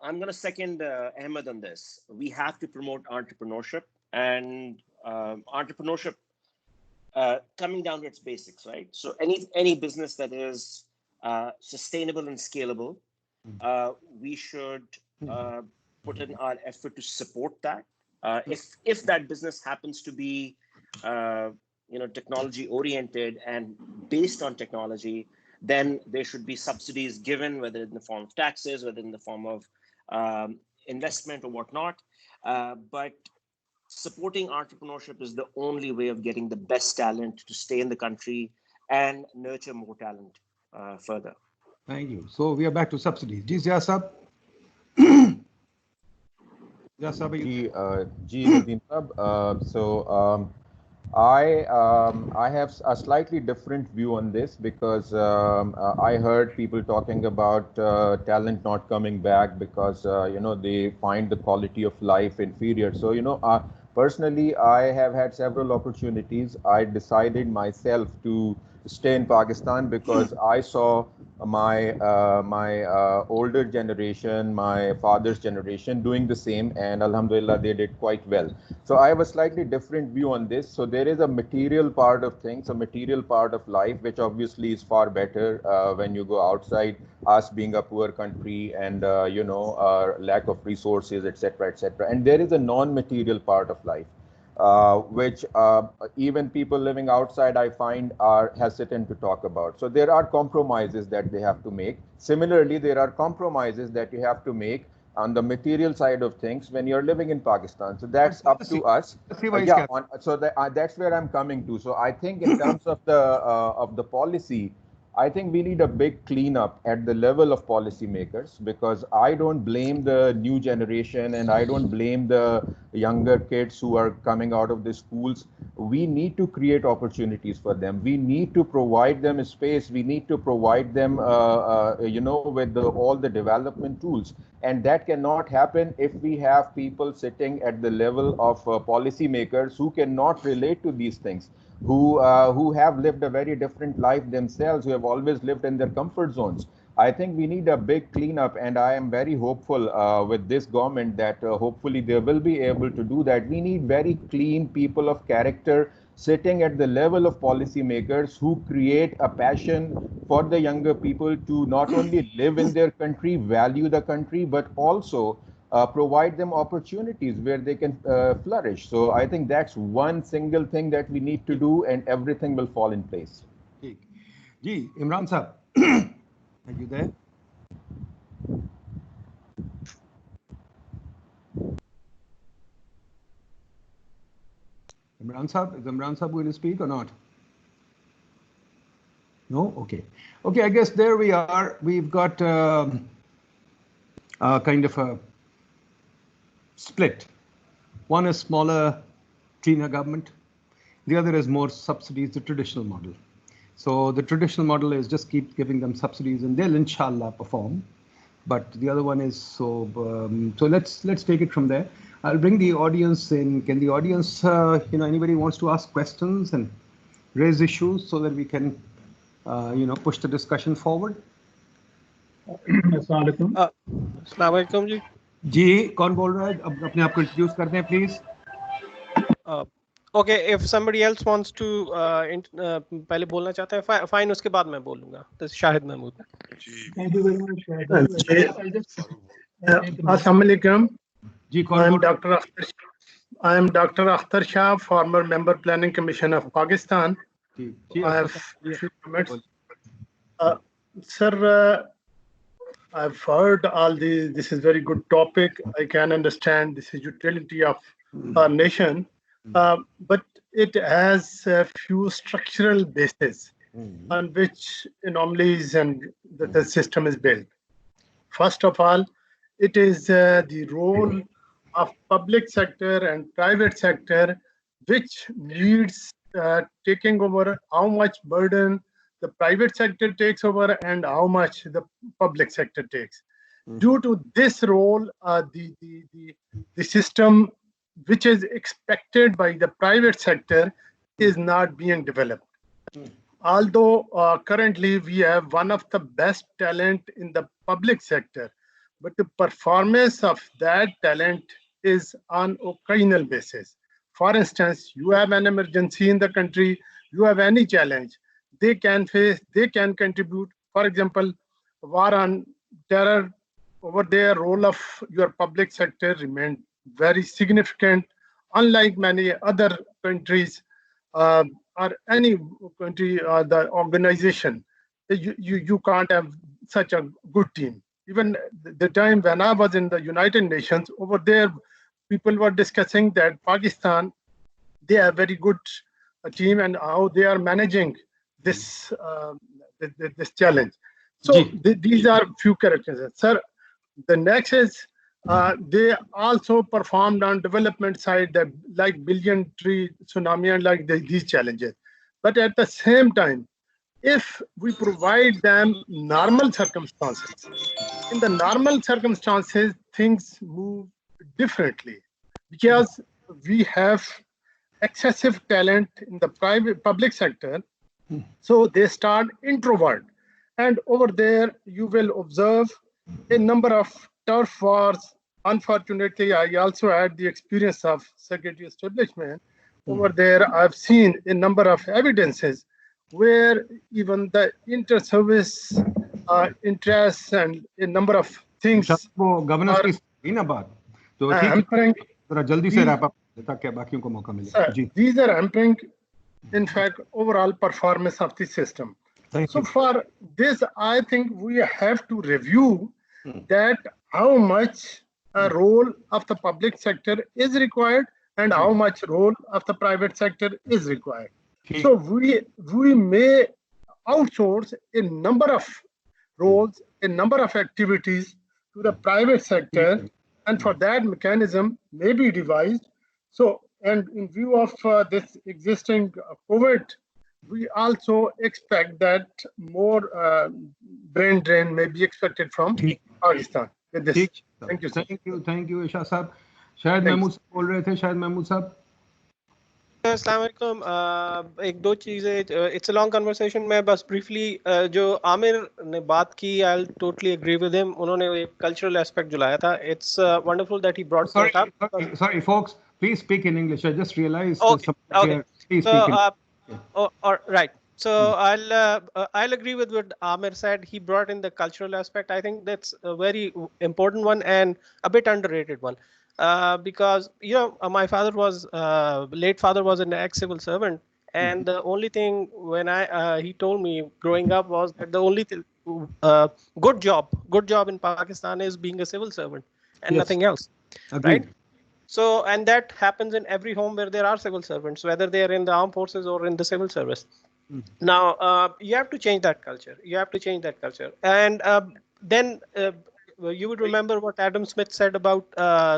Ahmed on this. We have to promote entrepreneurship, and entrepreneurship coming down to its basics, right? So any business that is sustainable and scalable, we should put in our effort to support that. If that business happens to be technology oriented and based on technology, then there should be subsidies given, whether in the form of taxes, whether in the form of investment or whatnot. But supporting entrepreneurship is the only way of getting the best talent to stay in the country and nurture more talent further. Thank you. So we are back to subsidies. Ji Zia Saab? Nadeem Saab. I have a slightly different view on this, because I heard people talking about talent not coming back because they find the quality of life inferior. So personally, I have had several opportunities. I decided myself to stay in Pakistan because I saw my older generation, my father's generation, doing the same, and Alhamdulillah, they did quite well. So I have a slightly different view on this. So there is a material part of things, a material part of life, which obviously is far better when you go outside, us being a poor country and lack of resources, etc., etc. And there is a non-material part of life, which even people living outside, I find, are hesitant to talk about. So there are compromises that they have to make. Similarly, there are compromises that you have to make on the material side of things when you're living in Pakistan. So that's up to us. That's where I'm coming to. So I think in terms of the policy, I think we need a big cleanup at the level of policymakers, because I don't blame the new generation and I don't blame the younger kids who are coming out of the schools. We need to create opportunities for them. We need to provide them a space. We need to provide them, with all the development tools. And that cannot happen if we have people sitting at the level of policymakers who cannot relate to these things, who have lived a very different life themselves, who have always lived in their comfort zones. I think we need a big cleanup, and I am very hopeful with this government that hopefully they will be able to do that. We need very clean people of character sitting at the level of policymakers who create a passion for the younger people to not only live in their country, value the country, but also provide them opportunities where they can flourish. So I think that's one single thing that we need to do, and everything will fall in place. Ji, Imran Saab, are you there? Imran Saab, is Imran Saab going to speak or not? No? Okay. Okay, I guess there we are. We've got kind of a split. One is smaller, cleaner government. The other is more subsidies, the traditional model. So the traditional model is just keep giving them subsidies and they'll inshallah perform. But the other one is so let's take it from there. I'll bring the audience in. Can the audience, anybody wants to ask questions and raise issues so that we can, push the discussion forward? अस्सलाम वालेकुम जी जी कौन बोल रहा है अब अपने आप को इंट्रोड्यूस कर दें please okay if somebody else wants to पहले बोलना चाहता है फाइन उसके बाद मैं बोलूंगा तो Shahid Mahmood thank you very much अस्सलाम वालेकुम जी I am Dr. Akhtar I am Dr. Akhtar Shah, former member Planning Commission of Pakistan. I have few comments. Sir, I've heard all these. This is very good topic. I can understand this is utility of our nation, but it has a few structural bases on which anomalies and the system is built. First of all, it is the role of public sector and private sector, which leads taking over how much burden the private sector takes over and how much the public sector takes. Due to this role, the system which is expected by the private sector is not being developed. Although currently we have one of the best talent in the public sector, but the performance of that talent is on occasional basis. For instance, you have an emergency in the country, you have any challenge, they can face, they can contribute. For example, war on terror, over there, role of your public sector remained very significant, unlike many other countries or any country or the organization. You can't have such a good team. Even the time when I was in the United Nations, over there, people were discussing that Pakistan, they have very good team and how they are managing this this challenge. So these are few characters. Sir, the next is they also performed on development side that like billion tree tsunami and like these challenges. But at the same time, if we provide them normal circumstances, in the normal circumstances, things move differently because we have excessive talent in the public sector. So they start introvert. And over there, you will observe a number of turf wars. Unfortunately, I also had the experience of secretary establishment. Over there, I've seen a number of evidences where even the inter-service interests and a number of things these are hampering, in fact, overall performance of the system. So for this, I think we have to review that how much a role of the public sector is required and how much role of the private sector is required. So we may outsource a number of roles, a number of activities to the private sector, and for that mechanism may be devised. So, and in view of this existing COVID, we also expect that more brain drain may be expected from Pakistan. With this. Thank you, sir. Thank you, Isha साहब. शायद महमूद साहब बोल रहे थे, शायद महमूद साहब. अस्सलाम वालेकुम. एक दो चीजें, इट्स अ लॉन्ग कन्वर्सेशन. मैं बस ब्रीफली जो आमिर ने बात की, I will totally agree with him. उन्होंने एक कल्चरल एस्पेक्ट जो लाया था. It's wonderful that he brought that up. Sorry folks, please speak in English. I just realized okay. Here. Please speak in right. So I'll agree with what Amir said. He brought in the cultural aspect. I think that's a very important one and a bit underrated one. Because my father was late father was an ex-civil servant, and the only thing when he told me growing up was that the only good job in Pakistan is being a civil servant and nothing else. Agreed. Right? So, and that happens in every home where there are civil servants, whether they are in the armed forces or in the civil service. Now, you have to change that culture. And then you would remember what Adam Smith said about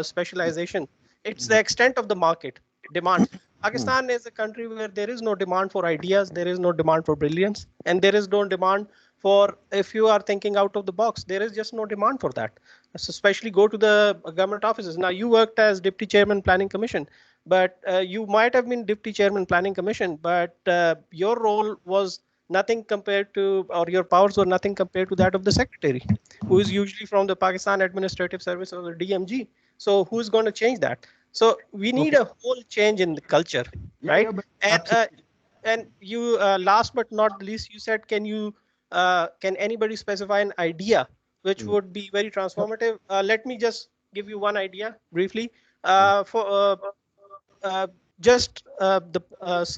specialization. It's the extent of the market demand. Pakistan is a country where there is no demand for ideas, there is no demand for brilliance, and there is no demand for, if you are thinking out of the box, there is just no demand for that, especially go to the government offices. Now, you worked as Deputy Chairman Planning Commission, but you might have been Deputy Chairman Planning Commission, but your role was nothing compared to, or your powers were nothing compared to that of the Secretary, who is usually from the Pakistan Administrative Service or the DMG. So who's going to change that? So we need a whole change in the culture, right? And you, last but not least, you said, can anybody specify an idea which would be very transformative? Let me just give you one idea briefly. Just the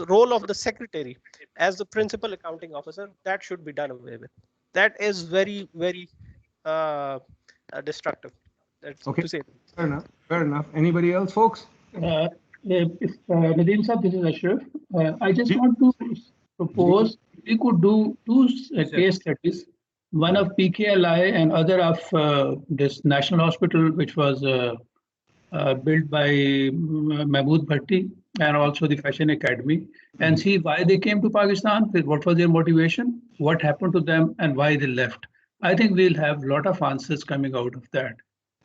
role of the secretary as the principal accounting officer, that should be done away with. That is very, very destructive. That's Okay. to say. Fair enough. Fair enough. Anybody else, folks? Nadeem sir, this is Ashraf. I just want to propose we could do two case studies, one of PKLI and other of this national hospital, which was built by Mahmood Bhatti, and also the Fashion Academy, and see why they came to Pakistan, what was their motivation, what happened to them, and why they left. I think we'll have a lot of answers coming out of that.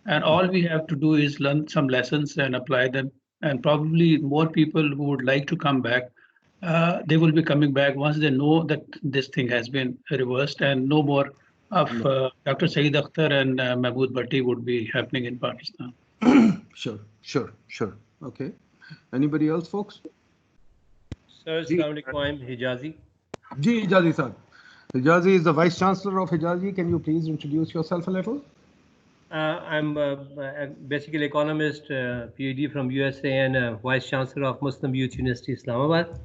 And all we have to do is learn some lessons and apply them. And probably more people who would like to come back, they will be coming back once they know that this thing has been reversed and no more of Dr. Saeed Akhtar and Mahmood Bhatti would be happening in Pakistan. Sure. Okay. Anybody else, folks? Sir, Assalamualaikum, I'm Hijazi. Ji, Hijazi sir. Hijazi is the Vice Chancellor of Hijazi. Can you please introduce yourself a little? I'm basically economist, PhD from USA, and Vice Chancellor of Muslim Youth University, Islamabad.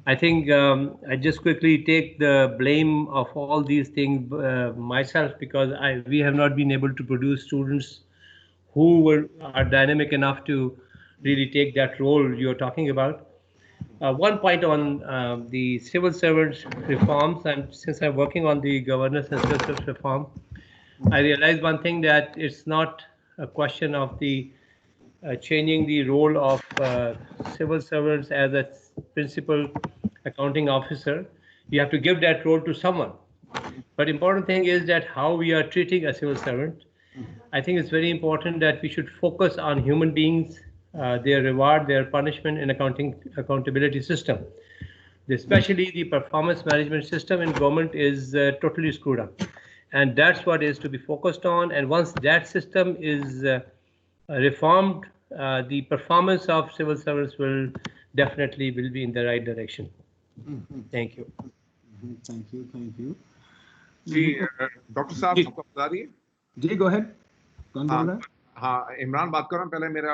I think I just quickly take the blame of all these things myself, because we have not been able to produce students who are dynamic enough to really take that role you're talking about. One point on the civil servants reforms, and since I'm working on the governance and civil service reform, I realized one thing, that it's not a question of the changing the role of civil servants as a principal accounting officer. You have to give that role to someone. But important thing is that how we are treating a civil servant. I think it's very important that we should focus on human beings, their reward, their punishment in accountability system. Especially the performance management system in government is totally screwed up. And that's what is to be focused on. And once that system is reformed, the performance of civil servants will definitely be in the right direction. Thank you. Thank you. Doctor साहब आपको बता दिए जी, go ahead. कौन बोल रहा है? हाँ, इमरान बात कर रहा हूँ. पहले मेरा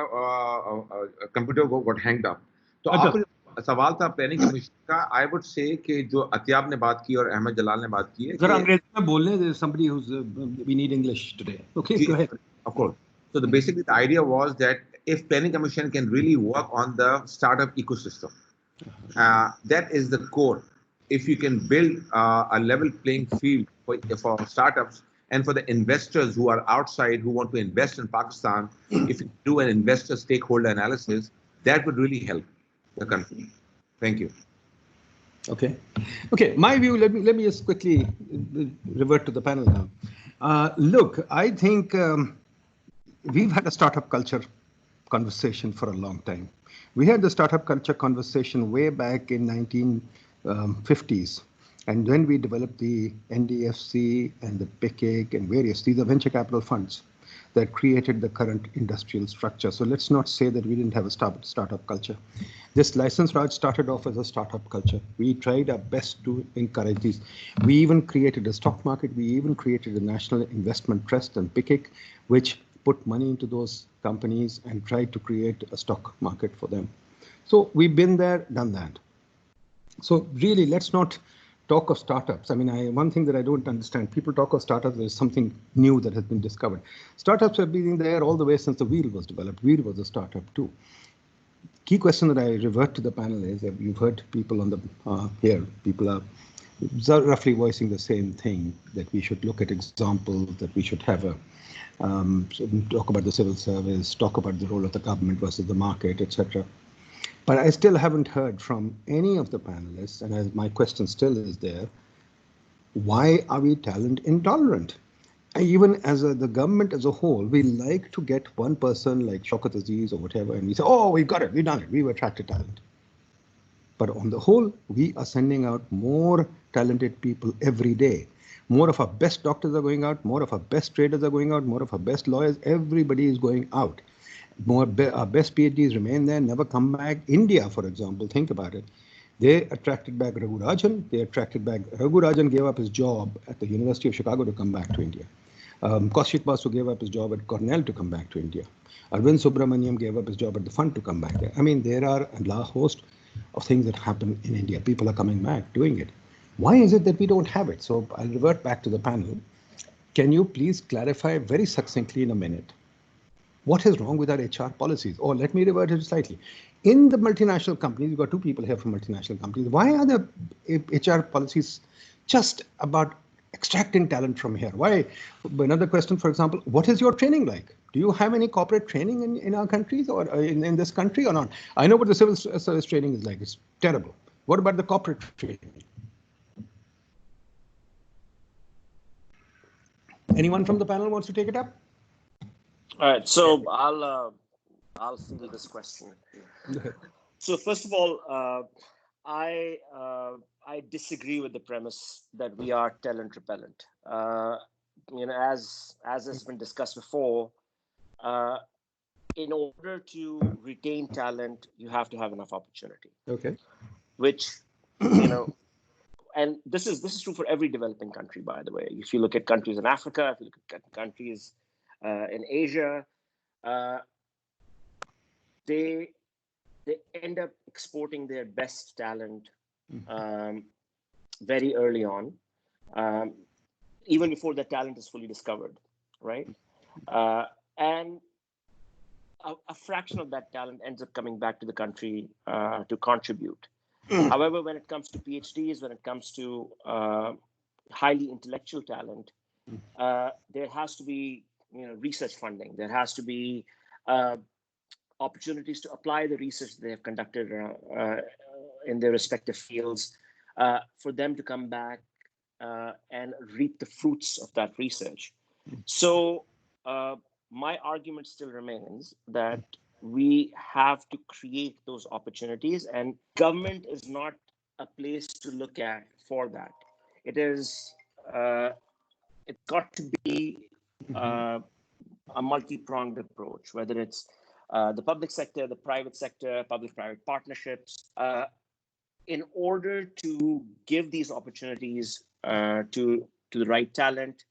कंप्यूटर got hanged up. तो आप सवाल था प्लानिंग कमीशन का. I would say कि जो अतियाब ने बात की और अहमद जलाल ने बात की है. जरा अंग्रेजी में बोलने. There's somebody who's we need English today. Okay, go ahead. Of course. So basically the idea was that if planning commission can really work on the startup ecosystem, that is the core. If you can build a level playing field for startups and for the investors who are outside who want to invest in Pakistan, if you do an investor stakeholder analysis, that would really help the country. Thank you. Okay. My view. Let me just quickly revert to the panel now. Look, I think we've had a startup culture conversation for a long time. We had the startup culture conversation way back in 1950s. And when we developed the NDFC and the PICIC and these are venture capital funds that created the current industrial structure. So let's not say that we didn't have a startup culture. This license Raj started off as a startup culture. We tried our best to encourage these. We even created a stock market. We even created a National Investment Trust and PICIC, which put money into those companies and tried to create a stock market for them. So we've been there, done that. So really, let's not talk of startups. I mean, one thing that I don't understand, people talk of startups, there's something new that has been discovered. Startups have been there all the way since the wheel was developed. Wheel was a startup too. Key question that I revert to the panel is that you've heard people on the here, people are roughly voicing the same thing, that we should look at examples, that we should have a talk about the civil service, talk about the role of the government versus the market, etc. But I still haven't heard from any of the panelists, and my question still is there, why are we talent intolerant? even as the government as a whole, we like to get one person like Shaukat Aziz or whatever, and we say, oh, we got it, we done it, we've attracted talent. But on the whole, we are sending out more talented people every day. More of our best doctors are going out, more of our best traders are going out, more of our best lawyers, everybody is going out. Our best PhDs remain there, never come back. India, for example, think about it. They attracted back Raghu Rajan. Raghu Rajan gave up his job at the University of Chicago to come back to India. Kaushik Basu gave up his job at Cornell to come back to India. Arvind Subramaniam gave up his job at the fund to come back there. I mean, there are a host of things that happen in India. People are coming back doing it. Why is it that we don't have it? So I'll revert back to the panel. Can you please clarify very succinctly in a minute what is wrong with our HR policies? Or let me revert it slightly. In the multinational companies, we've got two people here from multinational companies. Why are the HR policies just about extracting talent from here? Why? Another question, for example, what is your training like? Do you have any corporate training in our countries or in this country or not? I know what the civil service training is like. It's terrible. What about the corporate training? Anyone from the panel wants to take it up? All right, so I'll field this question. So first of all, I disagree with the premise that we are talent repellent. As has been discussed before, in order to retain talent, you have to have enough opportunity. Okay. Which, and this is true for every developing country, by the way. If you look at countries in Africa, if you look at countries in Asia, they end up exporting their best talent very early on, even before the talent is fully discovered, right? And a fraction of that talent ends up coming back to the country to contribute. However, when it comes to PhDs, when it comes to highly intellectual talent, there has to be research funding. There has to be opportunities to apply the research they have conducted in their respective fields for them to come back and reap the fruits of that research. So my argument still remains that we have to create those opportunities, and government is not a place to look at for that. It is, it's got to be a multi-pronged approach, whether it's the public sector, the private sector, public-private partnerships, in order to give these opportunities to the right talent.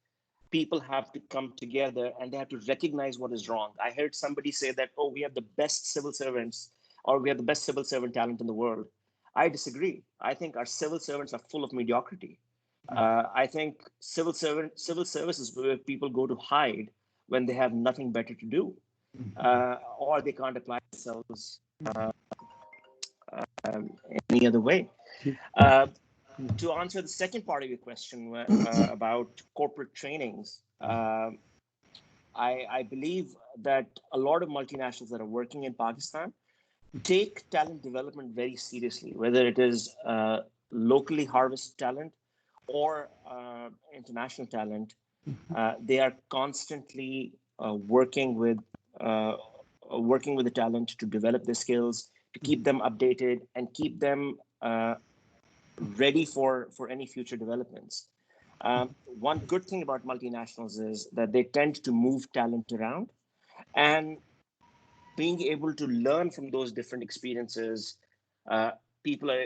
People have to come together and they have to recognize what is wrong. I heard somebody say that, oh, we have the best civil servants, or we have the best civil servant talent in the world. I disagree. I think our civil servants are full of mediocrity. I think civil service is where people go to hide when they have nothing better to do, or they can't apply themselves any other way. To answer the second part of your question about corporate trainings, I believe that a lot of multinationals that are working in Pakistan take talent development very seriously, whether it is locally harvested talent or international talent. They are constantly working with the talent to develop their skills, to keep them updated and keep them ready for any future developments. One good thing about multinationals is that they tend to move talent around, and being able to learn from those different experiences, people are,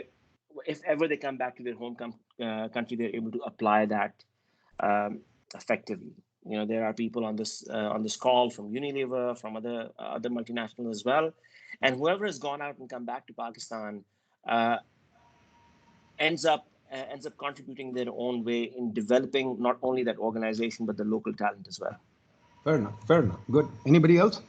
if ever they come back to their home country, they're able to apply that effectively. There are people on this call from Unilever, from other multinationals as well, and whoever has gone out and come back to Pakistan ends up contributing their own way in developing not only that organization but the local talent as well. Fair enough. Good. Anybody else?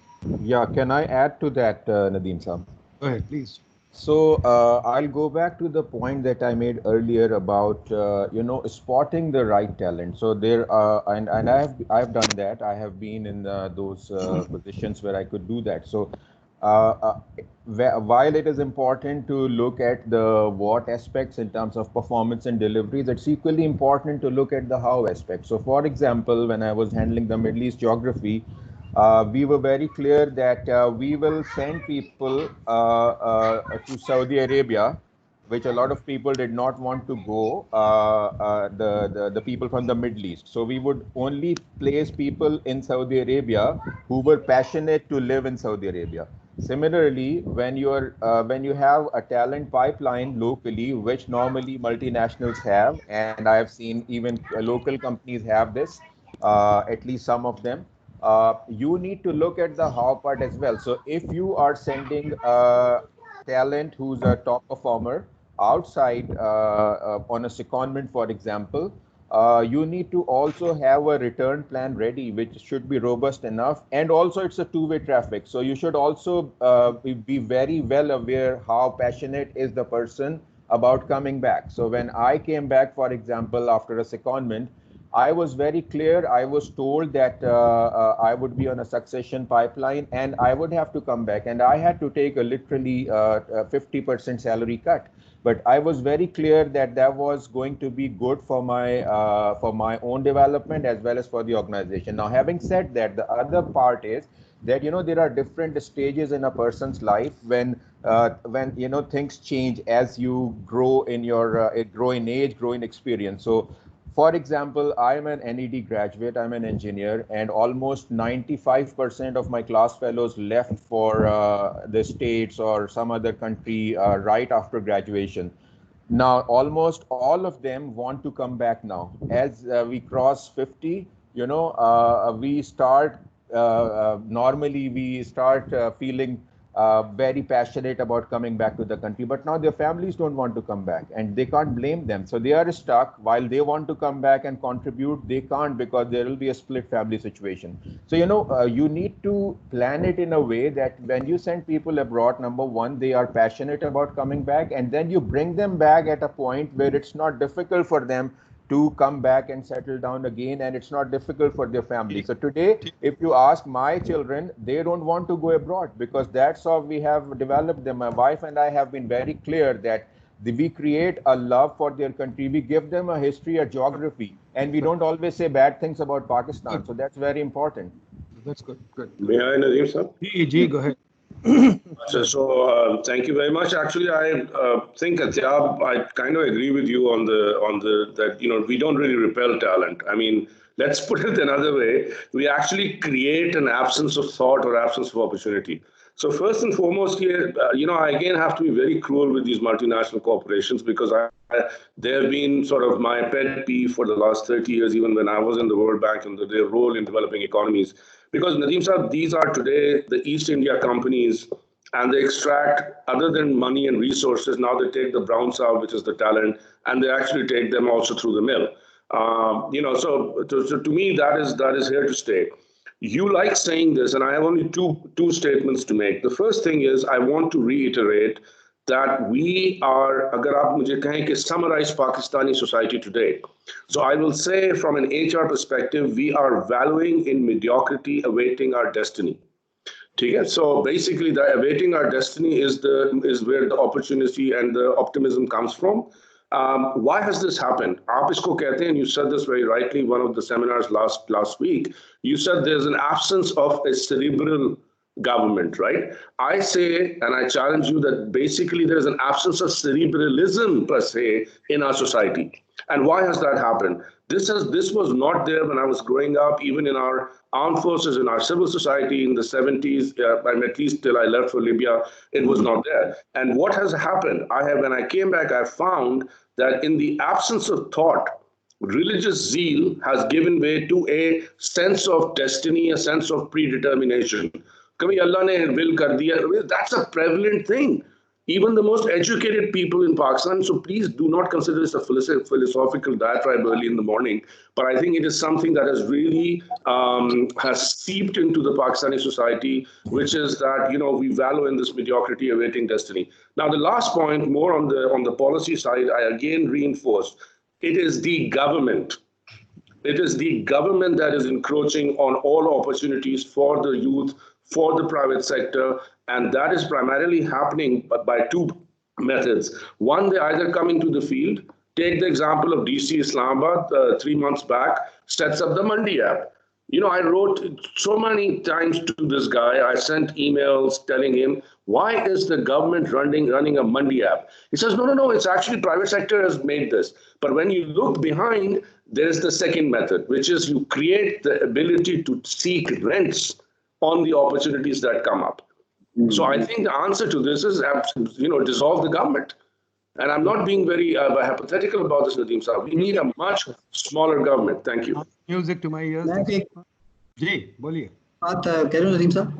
Yeah, can I add to that, Nadeem Saab? Go ahead, please. So I'll go back to the point that I made earlier about spotting the right talent. So there and I've done that. I have been in those positions where I could do that. So while it is important to look at the what aspects in terms of performance and deliveries, it's equally important to look at the how aspect. So, for example, when I was handling the Middle East geography, we were very clear that we will send people to Saudi Arabia, which a lot of people did not want to go, the people from the Middle East. So we would only place people in Saudi Arabia who were passionate to live in Saudi Arabia. Similarly, when you have a talent pipeline locally, which normally multinationals have, and I have seen even local companies have this, at least some of them, you need to look at the how part as well. So if you are sending talent who's a top performer outside on a secondment, for example, you need to also have a return plan ready, which should be robust enough. And also it's a two-way traffic. So you should also be very well aware how passionate is the person about coming back. So when I came back, for example, after a secondment, I was very clear. I was told that I would be on a succession pipeline and I would have to come back. And I had to take a literally 50% salary cut. But I was very clear that that was going to be good for my own development as well as for the organization. Now, having said that, the other part is that there are different stages in a person's life when things change as you grow in your grow in age, grow in experience. So, for example, I'm an NED graduate, I'm an engineer, and almost 95% of my class fellows left for the States or some other country right after graduation. Now, almost all of them want to come back now. As we cross 50, we start, normally we start feeling very passionate about coming back to the country, but now their families don't want to come back and they can't blame them. So they are stuck. While they want to come back and contribute, they can't because there will be a split family situation. So, you need to plan it in a way that when you send people abroad, number one, they are passionate about coming back, and then you bring them back at a point where it's not difficult for them to come back and settle down again, and it's not difficult for their family. So today, if you ask my children, they don't want to go abroad because that's how we have developed them. My wife and I have been very clear that we create a love for their country. We give them a history, a geography, and we don't always say bad things about Pakistan. So that's very important. That's good. Good. May I, Nadeem, sir? G, go ahead. So thank you very much. Actually, I think Atyab, I kind of agree with you on the that we don't really repel talent. I mean, let's put it another way: we actually create an absence of thought or absence of opportunity. So first and foremost, here, I again have to be very cruel with these multinational corporations because they've been sort of my pet peeve for the last 30 years, even when I was in the World Bank and their role in developing economies. Because Nadeem Sahab, these are today the East India companies, and they extract, other than money and resources, now they take the brown sow, which is the talent, and they actually take them also through the mill. So to me, that is here to stay. You like saying this, and I have only two statements to make. The first thing is I want to reiterate that we are, agar aap mujhe kahen ki summarize Pakistani society today. So I will say from an HR perspective, we are valuing in mediocrity, awaiting our destiny. So basically, the awaiting our destiny is where the opportunity and the optimism comes from. Why has this happened? Aap isko kehte hain, and you said this very rightly in one of the seminars last week. You said there's an absence of a cerebral government, right? I say, and I challenge you, that basically there's an absence of cerebralism per se in our society. And why has that happened? This was not there when I was growing up, even in our armed forces, in our civil society in the 70s, at least till I left for Libya, it was not there. And what has happened? When I came back, I found that in the absence of thought, religious zeal has given way to a sense of destiny, a sense of predetermination. Kabhi Allah ne will kar diya. That's a prevalent thing. Even the most educated people in Pakistan, so please do not consider this a philosophical diatribe early in the morning, but I think it is something that has really has seeped into the Pakistani society, which is that, we value in this mediocrity awaiting destiny. Now, the last point, more on the policy side, I again reinforce, it is the government. It is the government that is encroaching on all opportunities for the youth, for the private sector, and that is primarily happening by two methods. One, they either come into the field. Take the example of DC Islamabad 3 months back, sets up the Mandi app. You know, I wrote so many times to this guy. I sent emails telling him, why is the government running a Mandi app? He says, no, it's actually private sector has made this. But when you look behind, there is the second method, which is you create the ability to seek rents on the opportunities that come up. So I think the answer to this is, dissolve the government. And I'm not being very hypothetical about this, Nadeem Saab. We need a much smaller government. Thank you. Music to my ears. Ji, boliye. Nadeem Saab?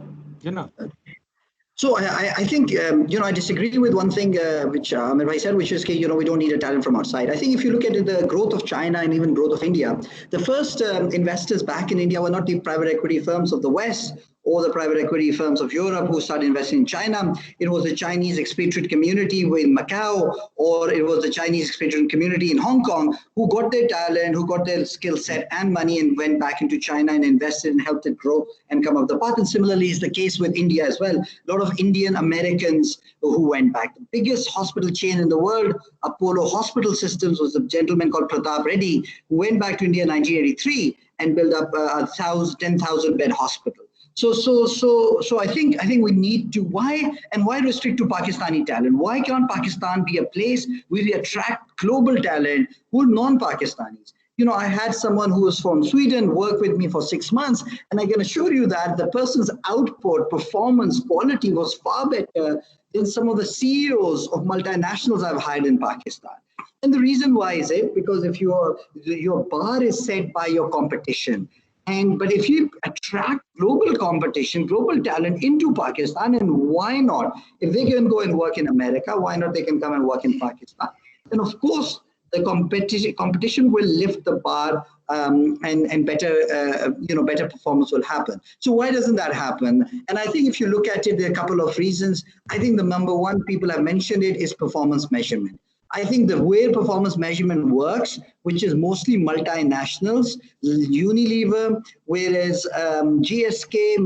So I think, I disagree with one thing which Amir Bhai said, which is, we don't need a talent from outside. I think if you look at the growth of China and even growth of India, the first investors back in India were not the private equity firms of the West or the private equity firms of Europe who started investing in China. It was the Chinese expatriate community in Macau, or it was the Chinese expatriate community in Hong Kong who got their talent, who got their skill set and money and went back into China and invested and helped it grow and come up the path. And similarly is the case with India as well. A lot of Indian Americans who went back. The biggest hospital chain in the world, Apollo Hospital Systems, was a gentleman called Pratap Reddy, who went back to India in 1983 and built up a 10,000 bed hospital. So I think we need to, why restrict to Pakistani talent? Why can't Pakistan be a place where we attract global talent who are non-Pakistanis? I had someone who was from Sweden work with me for 6 months, and I can assure you that the person's output, performance, quality was far better than some of the CEOs of multinationals I've hired in Pakistan. And the reason why is it? Because if your bar is set by your competition, but if you attract global competition, global talent into Pakistan, and why not? If they can go and work in America, why not they can come and work in Pakistan? And of course, the competition will lift the bar and better performance will happen. So why doesn't that happen? And I think if you look at it, there are a couple of reasons. I think the number one, people have mentioned it, is performance measurement. I think the way performance measurement works, which is mostly multinationals, Unilever, whereas GSK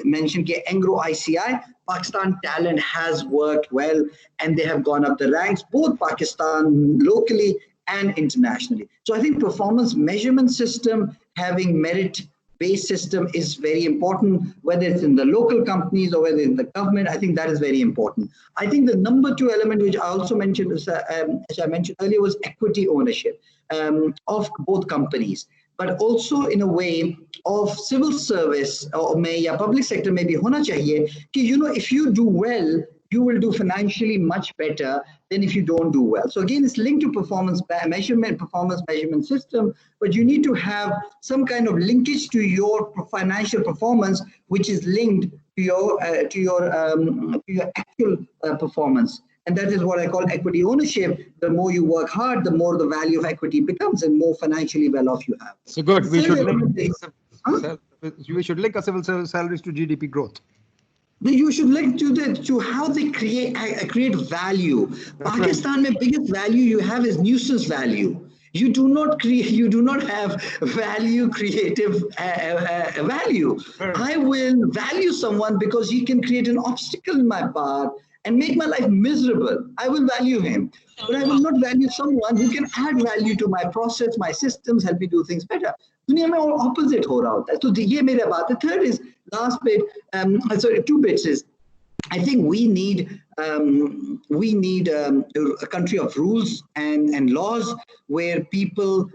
mentioned Engro ICI, Pakistan talent has worked well and they have gone up the ranks, both Pakistan locally and internationally. So I think performance measurement system, having merit-based system is very important, whether it's in the local companies or whether in the government. I think that is very important. I think the number two element, which I also mentioned, as I mentioned earlier, was equity ownership of both companies, but also in a way of civil service or public sector में भी होना चाहिए कि if you do well, you will do financially much better than if you don't do well. So again, it's linked to performance measurement system, but you need to have some kind of linkage to your financial performance, which is linked to your actual performance. And that is what I call equity ownership. The more you work hard, the more the value of equity becomes and more financially well off you have. So good. We should link a civil service salaries to GDP growth. You should link to how they create value. Pakistan, the biggest value you have is nuisance value. You do not have value, creative value. I will value someone because he can create an obstacle in my path and make my life miserable. I will value him. But I will not value someone who can add value to my process, my systems, help me do things better. दुनिया में और opposite हो रहा होता है. तो ये मेरा बात है. Third is, last bit, two bits is, I think we need a country of rules and laws where people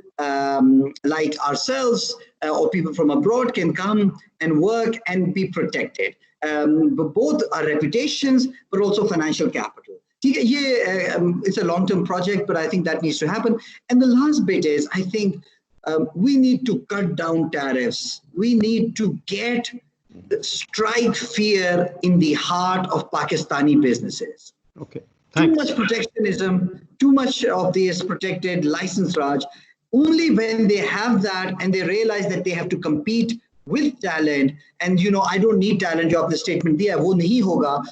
like ourselves or people from abroad can come and work and be protected. But both our reputations, but also financial capital. It's a long-term project, but I think that needs to happen. And the last bit is, I think we need to cut down tariffs. We need to strike fear in the heart of Pakistani businesses. Okay. Too much protectionism, too much of this protected license Raj. Only when they have that and they realize that they have to compete with talent, and I don't need talent, jo aapne statement diya wo nahi hoga,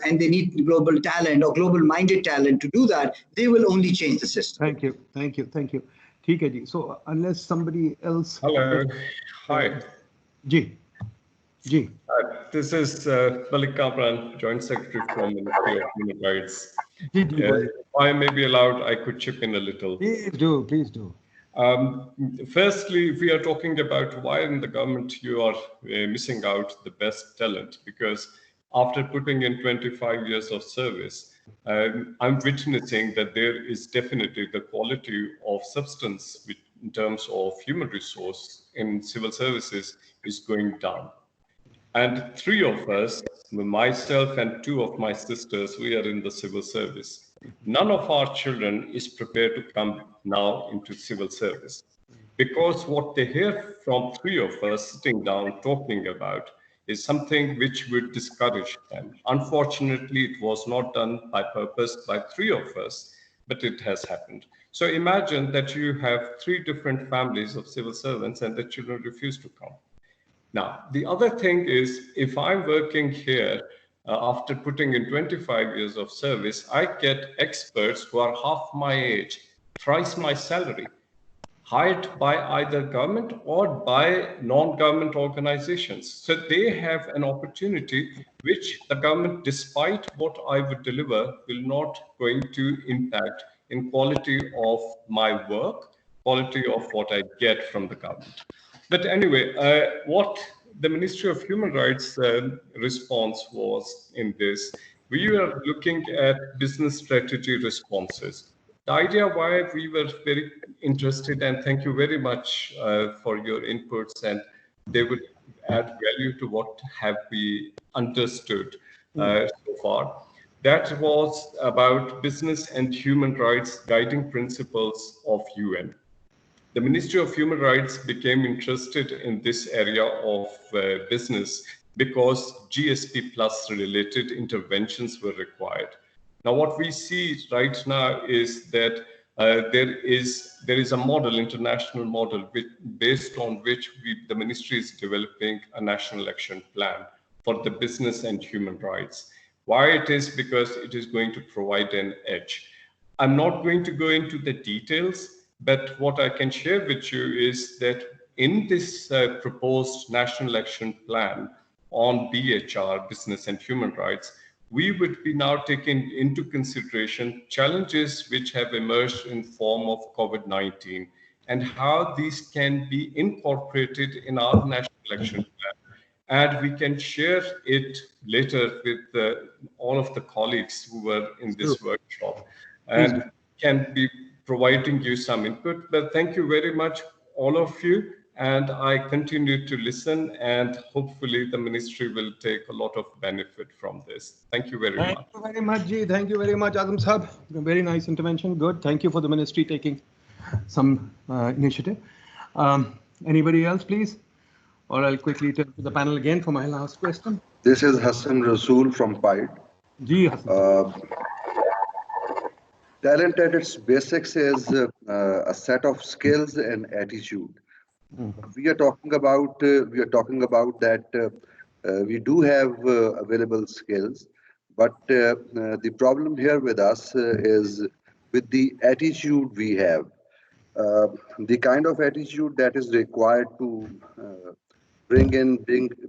and they need global talent or global minded talent to do that, they will only change the system. Thank you. ठीक है जी. So unless somebody else. Hello. Hi. Ji. This is Malik Kamran, Joint Secretary from Ministry of Human Rights. If I may be allowed, I could chip in a little. Please do, please do. Firstly, if we are talking about why in the government you are missing out the best talent, because after putting in 25 years of service, I'm witnessing that there is definitely the quality of substance in terms of human resource in civil services is going down. And 3 of us, myself and 2 of my sisters, we are in the civil service. None of our children is prepared to come now into civil service, because what they hear from 3 of us sitting down talking about is something which would discourage them. Unfortunately, it was not done by purpose by 3 of us, but it has happened. So imagine that you have 3 different families of civil servants and the children refuse to come. Now, the other thing is, if I'm working here after putting in 25 years of service, I get experts who are half my age, thrice my salary, hired by either government or by non-government organizations. So they have an opportunity which the government, despite what I would deliver, will not going to impact in quality of my work, quality of what I get from the government. But anyway, what the Ministry of Human Rights response was in this, we were looking at business strategy responses. The idea why we were very interested, and thank you very much for your inputs, and they would add value to what have we understood so far. That was about business and human rights guiding principles of UN. The Ministry of Human Rights became interested in this area of business because GSP Plus related interventions were required. Now, what we see right now is that there is a model, international model, based on which the ministry is developing a national action plan for the business and human rights. Why it is? Because it is going to provide an edge. I'm not going to go into the details, but what I can share with you is that in this proposed national action plan on BHR, business and human rights, we would be now taking into consideration challenges which have emerged in form of COVID-19 and how these can be incorporated in our national action plan. And we can share it later with all of the colleagues who were in this workshop and can be providing you some input. But thank you very much, all of you. And I continue to listen, and hopefully the ministry will take a lot of benefit from this. Thank you very much. Thank you very much, Ji. Thank you very much, Azam Sahab. Very nice intervention. Good. Thank you for the ministry taking some initiative. Anybody else, please? Or I'll quickly turn to the panel again for my last question. This is Hassan Rasool from PIDE. Ji, Hassan. Talent at its basics is a set of skills and attitude. We are talking about that we do have available skills, but the problem here with us is with the attitude we have, the kind of attitude that is required to bring in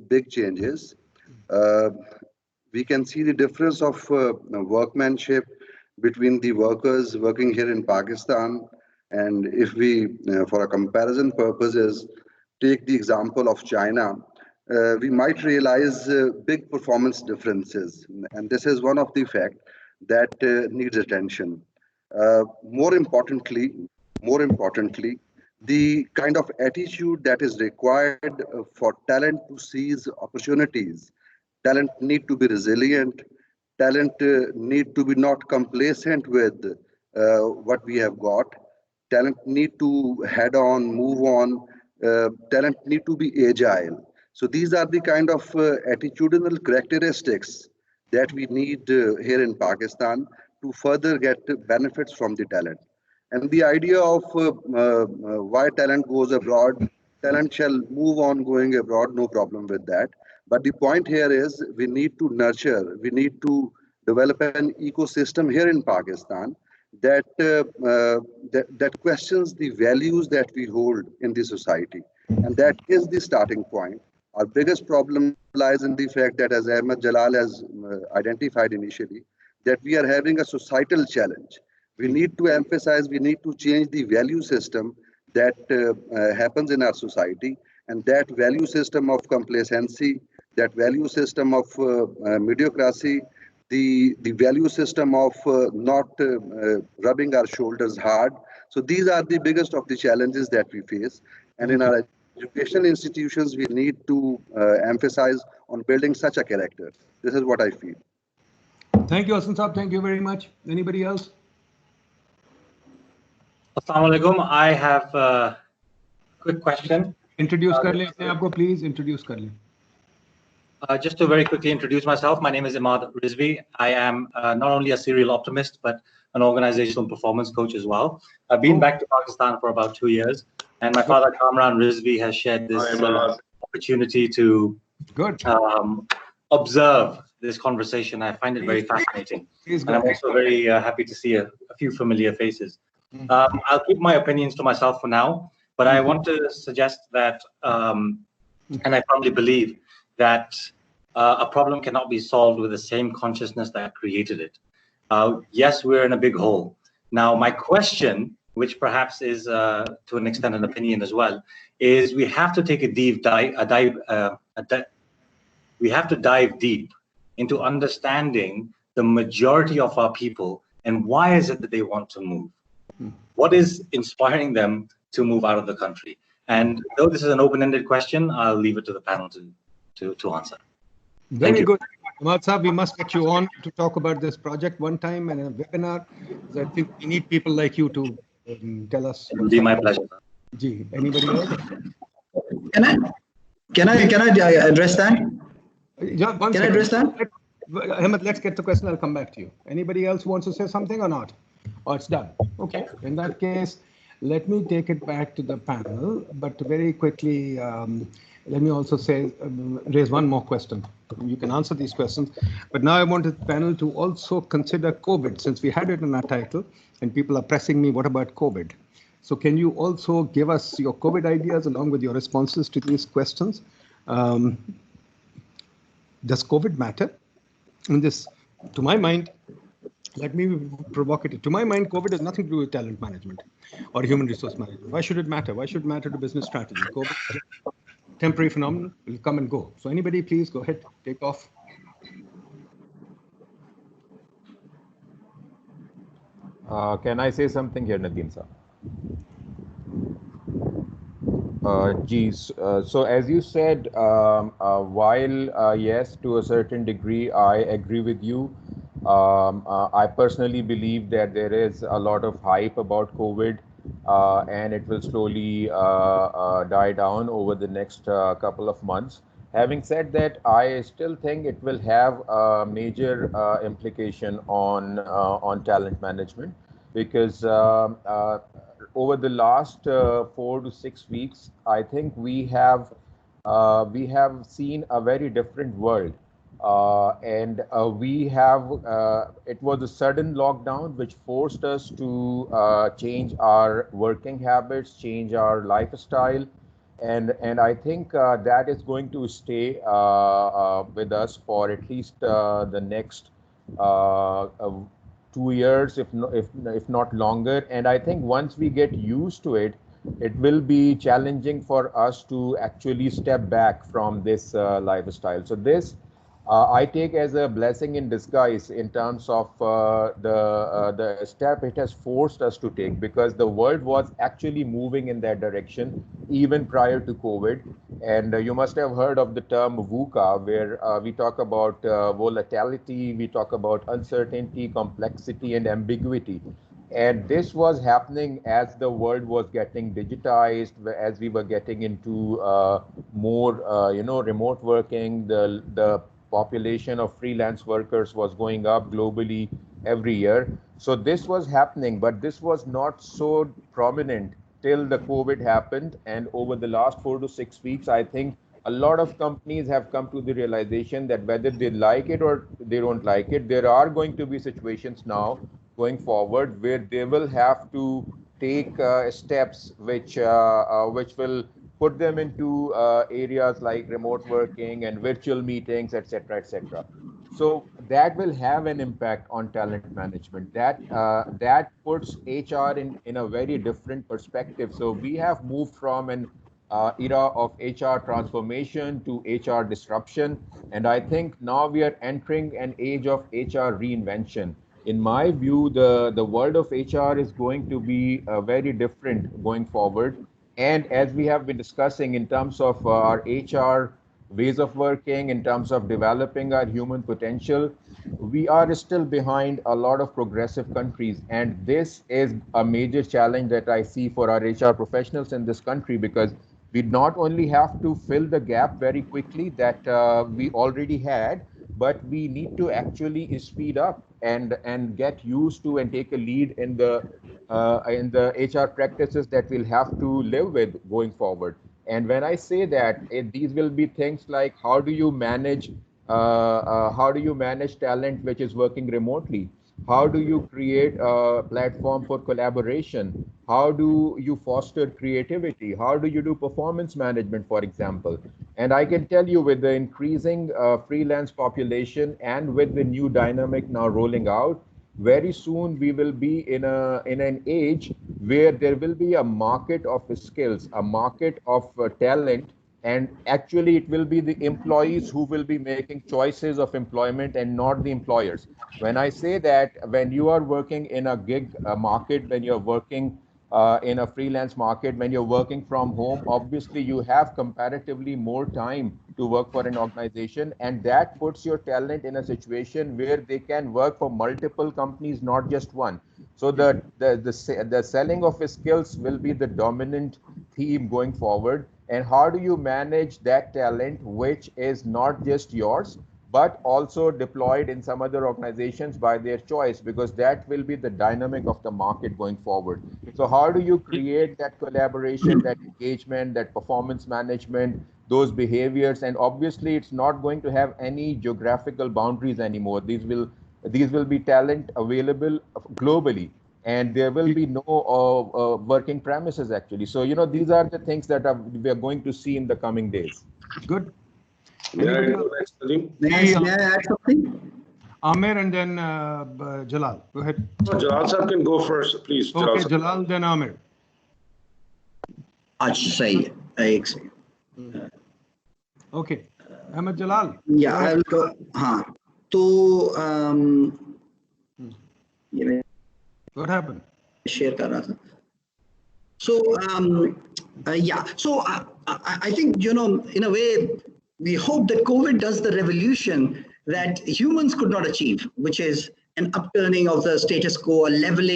big changes. We can see the difference of workmanship between the workers working here in Pakistan. And if we, for a comparison purposes, take the example of China, we might realize big performance differences. And this is one of the facts that needs attention. More importantly, the kind of attitude that is required for talent to seize opportunities. Talent need to be resilient. Talent need to be not complacent with what we have got. Talent need to head on, move on. Talent need to be agile. So these are the kind of attitudinal characteristics that we need here in Pakistan to further get benefits from the talent. And the idea of why talent goes abroad, talent shall move on going abroad, no problem with that. But the point here is we need to nurture, we need to develop an ecosystem here in Pakistan that that questions the values that we hold in the society. And that is the starting point. Our biggest problem lies in the fact that, as Ahmed Jalal has identified initially, that we are having a societal challenge. We need to emphasize, we need to change the value system that happens in our society, and that value system of complacency, that value system of mediocrity, the value system of not rubbing our shoulders hard. So these are the biggest of the challenges that we face. And in our educational institutions, we need to emphasize on building such a character. This is what I feel. Thank you, Hasan Saab. Thank you very much. Anybody else? Assalamu alaikum. I have a quick question. Introduce kar le apne aap ko, please. Introduce kar le. Just to very quickly introduce myself, my name is Imad Rizvi. I am not only a serial optimist, but an organizational performance coach as well. I've been back to Pakistan for about 2 years, and my father, Kamran Rizvi, has shared this opportunity to observe this conversation. I find it very fascinating. And I'm also very happy to see a few familiar faces. I'll keep my opinions to myself for now, but I want to suggest that, and I firmly believe that a problem cannot be solved with the same consciousness that created it. Yes, we're in a big hole. Now, my question, which perhaps is to an extent an opinion as well, is we have to take a deep dive, we have to dive deep into understanding the majority of our people and why is it that they want to move? What is inspiring them to move out of the country? And though this is an open-ended question, I'll leave it to the panel to answer. Very good. Imad Saab, we must get you on to talk about this project one time and in a webinar. I think we need people like you to tell us. It will be my pleasure. Gee, anybody else? Can I address that? Yeah, can I address that? Ahmed, let's get the question. I'll come back to you. Anybody else wants to say something or not? Or it's done. Okay. In that case, let me take it back to the panel. But very quickly, let me also say, raise one more question. You can answer these questions. But now I want the panel to also consider COVID, since we had it in our title, and people are pressing me, what about COVID? So can you also give us your COVID ideas along with your responses to these questions? Does COVID matter? In this, to my mind, let me be provocative. To my mind, COVID has nothing to do with talent management or human resource management. Why should it matter? Why should it matter to business strategy? COVID, temporary phenomenon, will come and go. So anybody, please go ahead, take off. Can I say something here, Nadeem sir? So as you said, while yes, to a certain degree, I agree with you. I personally believe that there is a lot of hype about COVID, and it will slowly die down over the next couple of months. Having said that, I still think it will have a major implication on talent management, because over the last 4 to 6 weeks, I think we have seen a very different world. And it was a sudden lockdown which forced us to change our working habits, change our lifestyle, and I think that is going to stay with us for at least the next 2 years, if not longer. And I think once we get used to it, it will be challenging for us to actually step back from this lifestyle. So this I take as a blessing in disguise in terms of the step it has forced us to take, because the world was actually moving in that direction even prior to COVID. And you must have heard of the term VUCA, where we talk about volatility, we talk about uncertainty, complexity, and ambiguity. And this was happening as the world was getting digitized, as we were getting into more, remote working. The population of freelance workers was going up globally every year. So this was happening, but this was not so prominent till the COVID happened. And over the last 4 to 6 weeks, I think a lot of companies have come to the realization that whether they like it or they don't like it, there are going to be situations now going forward where they will have to take steps which will put them into areas like remote working and virtual meetings, etc., etc. So that will have an impact on talent management. That puts HR in a very different perspective. So we have moved from an era of HR transformation to HR disruption, and I think now we are entering an age of HR reinvention. In my view, the world of HR is going to be very different going forward. And as we have been discussing in terms of our HR ways of working, in terms of developing our human potential, we are still behind a lot of progressive countries. And this is a major challenge that I see for our HR professionals in this country, because we not only have to fill the gap very quickly that we already had, but we need to actually speed up and get used to and take a lead in the HR practices that we'll have to live with going forward. And when I say that, these will be things like how do you manage talent which is working remotely? How do you create a platform for collaboration? How do you foster creativity? How do you do performance management, for example? And I can tell you, with the increasing freelance population and with the new dynamic now rolling out, very soon we will be in an age where there will be a market of skills, a market of talent, and actually it will be the employees who will be making choices of employment and not the employers. When I say that, when you are working in a gig market, when you're working in a freelance market, when you're working from home, obviously you have comparatively more time to work for an organization, and that puts your talent in a situation where they can work for multiple companies, not just one. So the selling of skills will be the dominant theme going forward. And how do you manage that talent, which is not just yours, but also deployed in some other organizations by their choice, because that will be the dynamic of the market going forward. So how do you create that collaboration, that engagement, that performance management, those behaviors? And obviously it's not going to have any geographical boundaries anymore. These will be talent available globally, and there will be no working premises actually. So, these are the things that we are going to see in the coming days. Good. May I add something? Amir and then Jalal. Go ahead. No, Jalal sir can go first, please. Okay, Jalal, then Amir. Okay. Ahmed Jalal. Yeah, I will go. What happened? Share kar raha tha. So I think, in a way, we hope that COVID does the revolution that humans could not achieve, which is an upturning of the status quo, a level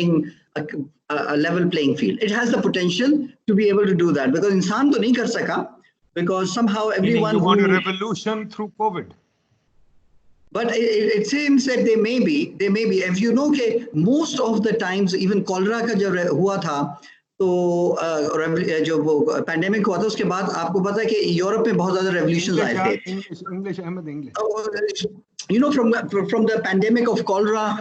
playing field. It has the potential to be able to do that, because insan to nahi kar saka, because somehow everyone you want a revolution through COVID. But it seems that they may be. If you know, most of the times, even cholera का जब हुआ था, तो जो वो pandemic हुआ था, उसके बाद आपको पता है कि यूरोप में बहुत ज़्यादा revolutions आए थे. English, Ahmed, English. From the pandemic of cholera,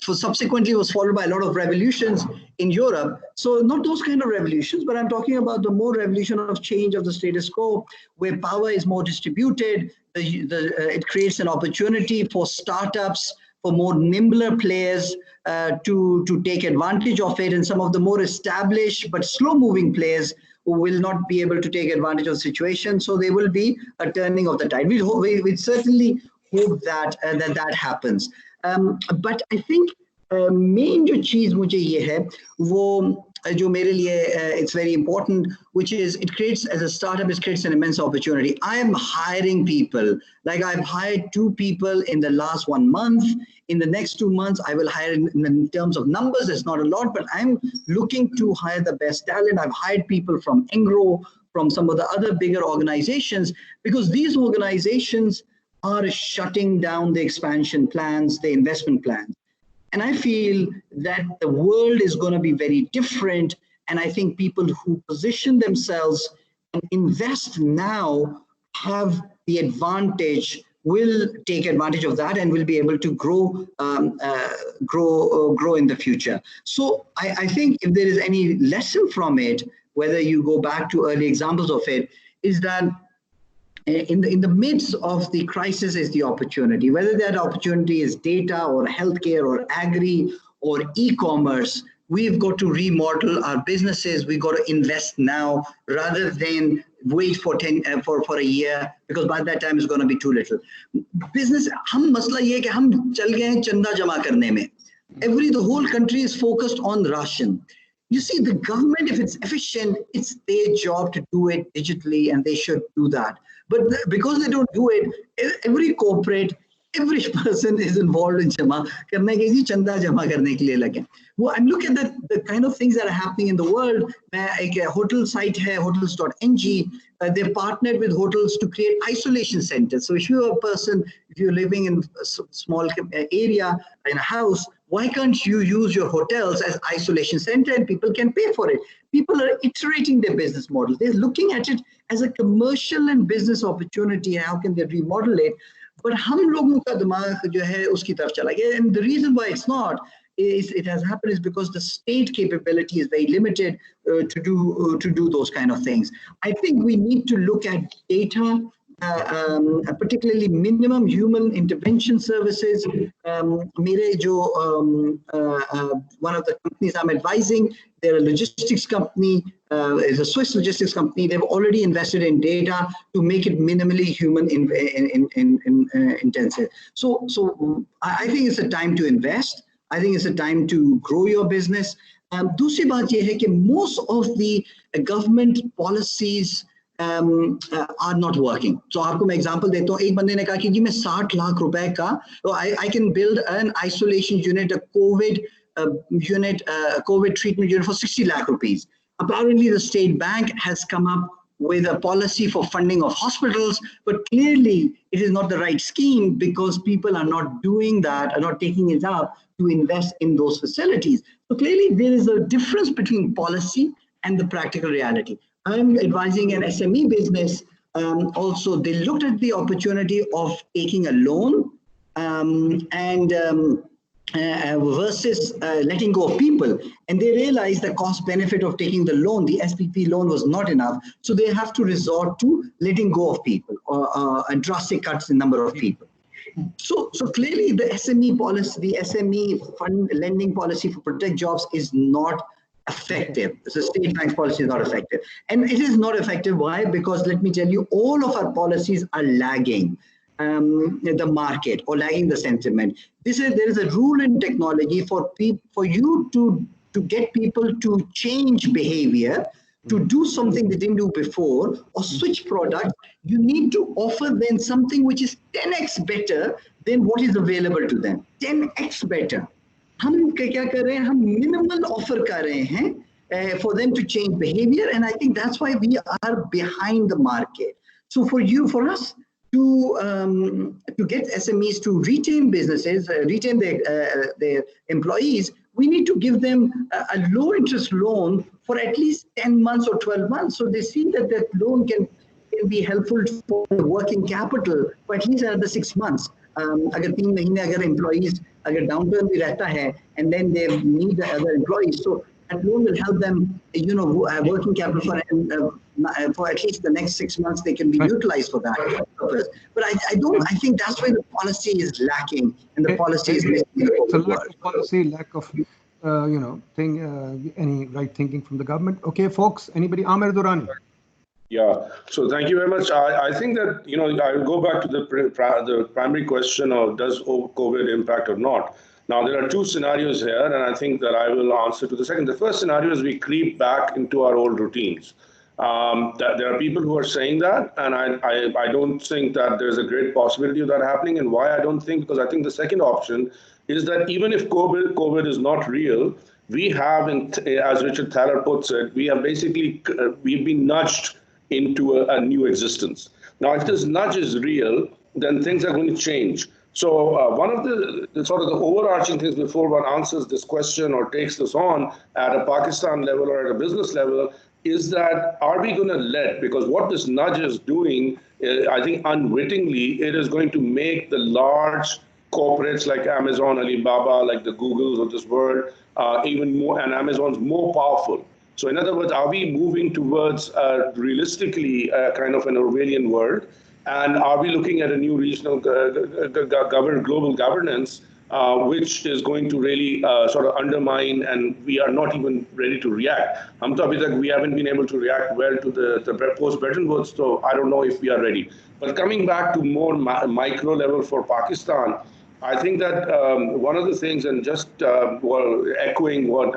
subsequently was followed by a lot of revolutions in Europe. So not those kind of revolutions, but I'm talking about the more revolution of change of the status quo, where power is more distributed. It creates an opportunity for startups, for more nimbler players to take advantage of it, and some of the more established but slow-moving players who will not be able to take advantage of the situation. So there will be a turning of the tide. We certainly hope that that happens. But I think main जो चीज मुझे ये है वो जो मेरे लिए it's very important, which is it creates, as a startup, it creates an immense opportunity. I am hiring people. Like I've hired 2 people in the last 1 month. In the next 2 months, I will hire in terms of numbers. It's not a lot, but I'm looking to hire the best talent. I've hired people from Engro, from some of the other bigger organizations, because these organizations are shutting down the expansion plans, the investment plans. And I feel that the world is going to be very different. And I think people who position themselves and invest now have the advantage, will take advantage of that, and will be able to grow in the future. So I think if there is any lesson from it, whether you go back to early examples of it, is that in the midst of the crisis is the opportunity, whether that opportunity is data or healthcare or agri or e-commerce. We've got to remodel our businesses. We've got to invest now rather than wait for a year, because by that time it's going to be too little. Business, हम मसला ये है कि हम चल गए हैं चंदा जमा करने में. The whole country is focused on ration. You see, the government, if it's efficient, it's their job to do it digitally, and they should do that. But because they don't do it, every corporate, every person is involved in chanda jama karne ke liye lage. Well, I'm looking at the kind of things that are happening in the world. A hotel site hai, hotels.ng. They've partnered with hotels to create isolation centers. So if you're a person, if you're living in a small area, in a house, why can't you use your hotels as isolation center and people can pay for it? People are iterating their business model. They're looking at it as a commercial and business opportunity. How can they remodel it? But हम लोगों का दिमाग जो है उसकी तरफ चला गया. And the reason why it's not, it has happened is because the state capability is very limited to do those kind of things. I think we need to look at data, particularly minimum human intervention services. Mere jo one of the companies I'm advising, they're a logistics company, is a Swiss logistics company. They've already invested in data to make it minimally human intensive. So I think it's a time to invest. I think it's a time to grow your business. दूसरी बात ये है कि most of the government policies are not working. So आपको मैं example देता हूँ. एक बंदे ने कहा कि जी मैं 60 लाख रुपए का, so I can build an isolation unit, a COVID unit, COVID treatment unit for 60 lakh rupees. Apparently the state bank has come up with a policy for funding of hospitals, but clearly it is not the right scheme because people are not doing that, are not taking it up to invest in those facilities. So clearly there is a difference between policy and the practical reality. I'm advising an SME business. Also, they looked at the opportunity of taking a loan versus letting go of people. And they realized the cost benefit of taking the loan, the SPP loan, was not enough. So they have to resort to letting go of people and drastic cuts in number of people. So clearly the SME policy, the SME fund lending policy for Protect Jobs is not effective. The state bank policy is not effective. And it is not effective. Why? Because let me tell you, all of our policies are lagging the market or lagging the sentiment. There is a rule in technology for you to get people to change behavior, to do something they didn't do before or switch product. You need to offer them something which is 10x better than what is available to them. 10x better. हम क्या कर रहे हैं? हम minimal offer कर रहे हैं for them to change behavior, and I think that's why we are behind the market. So for us to get SMEs to retain businesses, retain their employees, we need to give them a low interest loan for at least 10 months or 12 months. So they see that that loan can be helpful for working capital for at least another 6 months. अगर 3 महीने अगर employees अगर downturn भी रहता है and then they need other employees, so that loan will help them, working capital for at least the next 6 months. They can be utilized for that purpose. But I think that's why the policy is lacking, and the policy is missing. So lack of policy, lack of any right thinking from the government. Okay, folks. Anybody? Amer Durrani. Yeah. So thank you very much. I think that I will go back to the primary question of does COVID impact or not. Now, there are two scenarios here, and I think that I will answer to the second. The first scenario is we creep back into our old routines. That there are people who are saying that, and I don't think that there's a great possibility of that happening. And why I don't think, because I think the second option is that even if COVID is not real, we have, as Richard Thaler puts it, we've been nudged into a new existence. Now, if this nudge is real, then things are going to change. So one of the sort of the overarching things before one answers this question or takes this on at a Pakistan level or at a business level is that are we going to let, because what this nudge is doing, I think unwittingly, it is going to make the large corporates like Amazon, Alibaba, like the Googles of this world, even more, and Amazon's more powerful. So in other words, are we moving towards realistically kind of an Orwellian world? And are we looking at a new regional global governance, which is going to really sort of undermine, and we are not even ready to react? हम तो अभी तक we haven't been able to react well to the post-Bretton Woods, so I don't know if we are ready. But coming back to more micro level for Pakistan, I think that one of the things, and just echoing what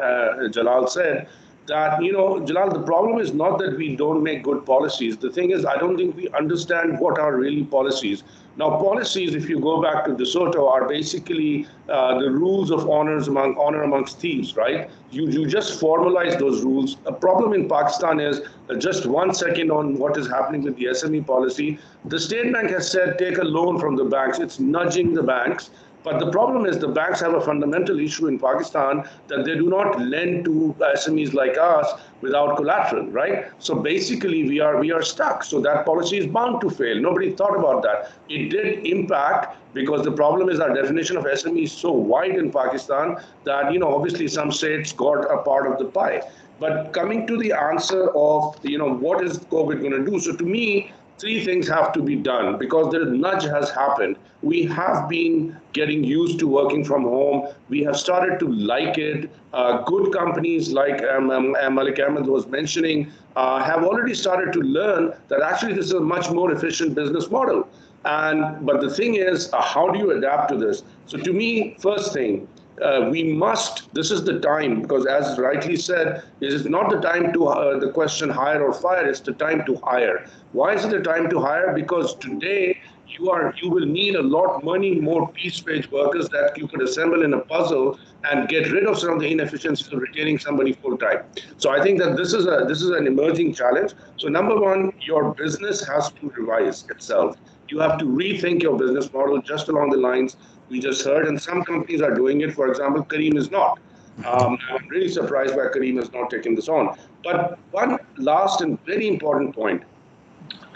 Jalal said, that, you know, Jalal, the problem is not that we don't make good policies. The thing is, I don't think we understand what are really policies. Now, policies, if you go back to DeSoto, are basically the rules of honor amongst thieves, right? You just formalize those rules. A problem in Pakistan is just 1 second on what is happening with the SME policy. The State Bank has said, take a loan from the banks. It's nudging the banks. But the problem is the banks have a fundamental issue in Pakistan that they do not lend to SMEs like us without collateral, right? So basically we are stuck. So that policy is bound to fail. Nobody thought about that. It did impact, because the problem is our definition of SME is so wide in Pakistan that, you know, obviously some states got a part of the pie. But coming to the answer of, you know, what is COVID going to do? So to me, three things have to be done, because the nudge has happened. We have been getting used to working from home. We have started to like it. Good companies like Malik Ahmed was mentioning have already started to learn that actually this is a much more efficient business model. But the thing is, how do you adapt to this? So to me, first thing, this is the time, because as rightly said, it is not the time to the question hire or fire, it's the time to hire. Why is it the time to hire? Because today you will need a lot more piece page workers that you could assemble in a puzzle and get rid of some of the inefficiencies of retaining somebody full time. So I think that this is an emerging challenge. So number one, your business has to revise itself. You have to rethink your business model just along the lines we just heard, and some companies are doing it. For example, Careem is not. I'm really surprised why Careem has not taken this on. But one last and very important point,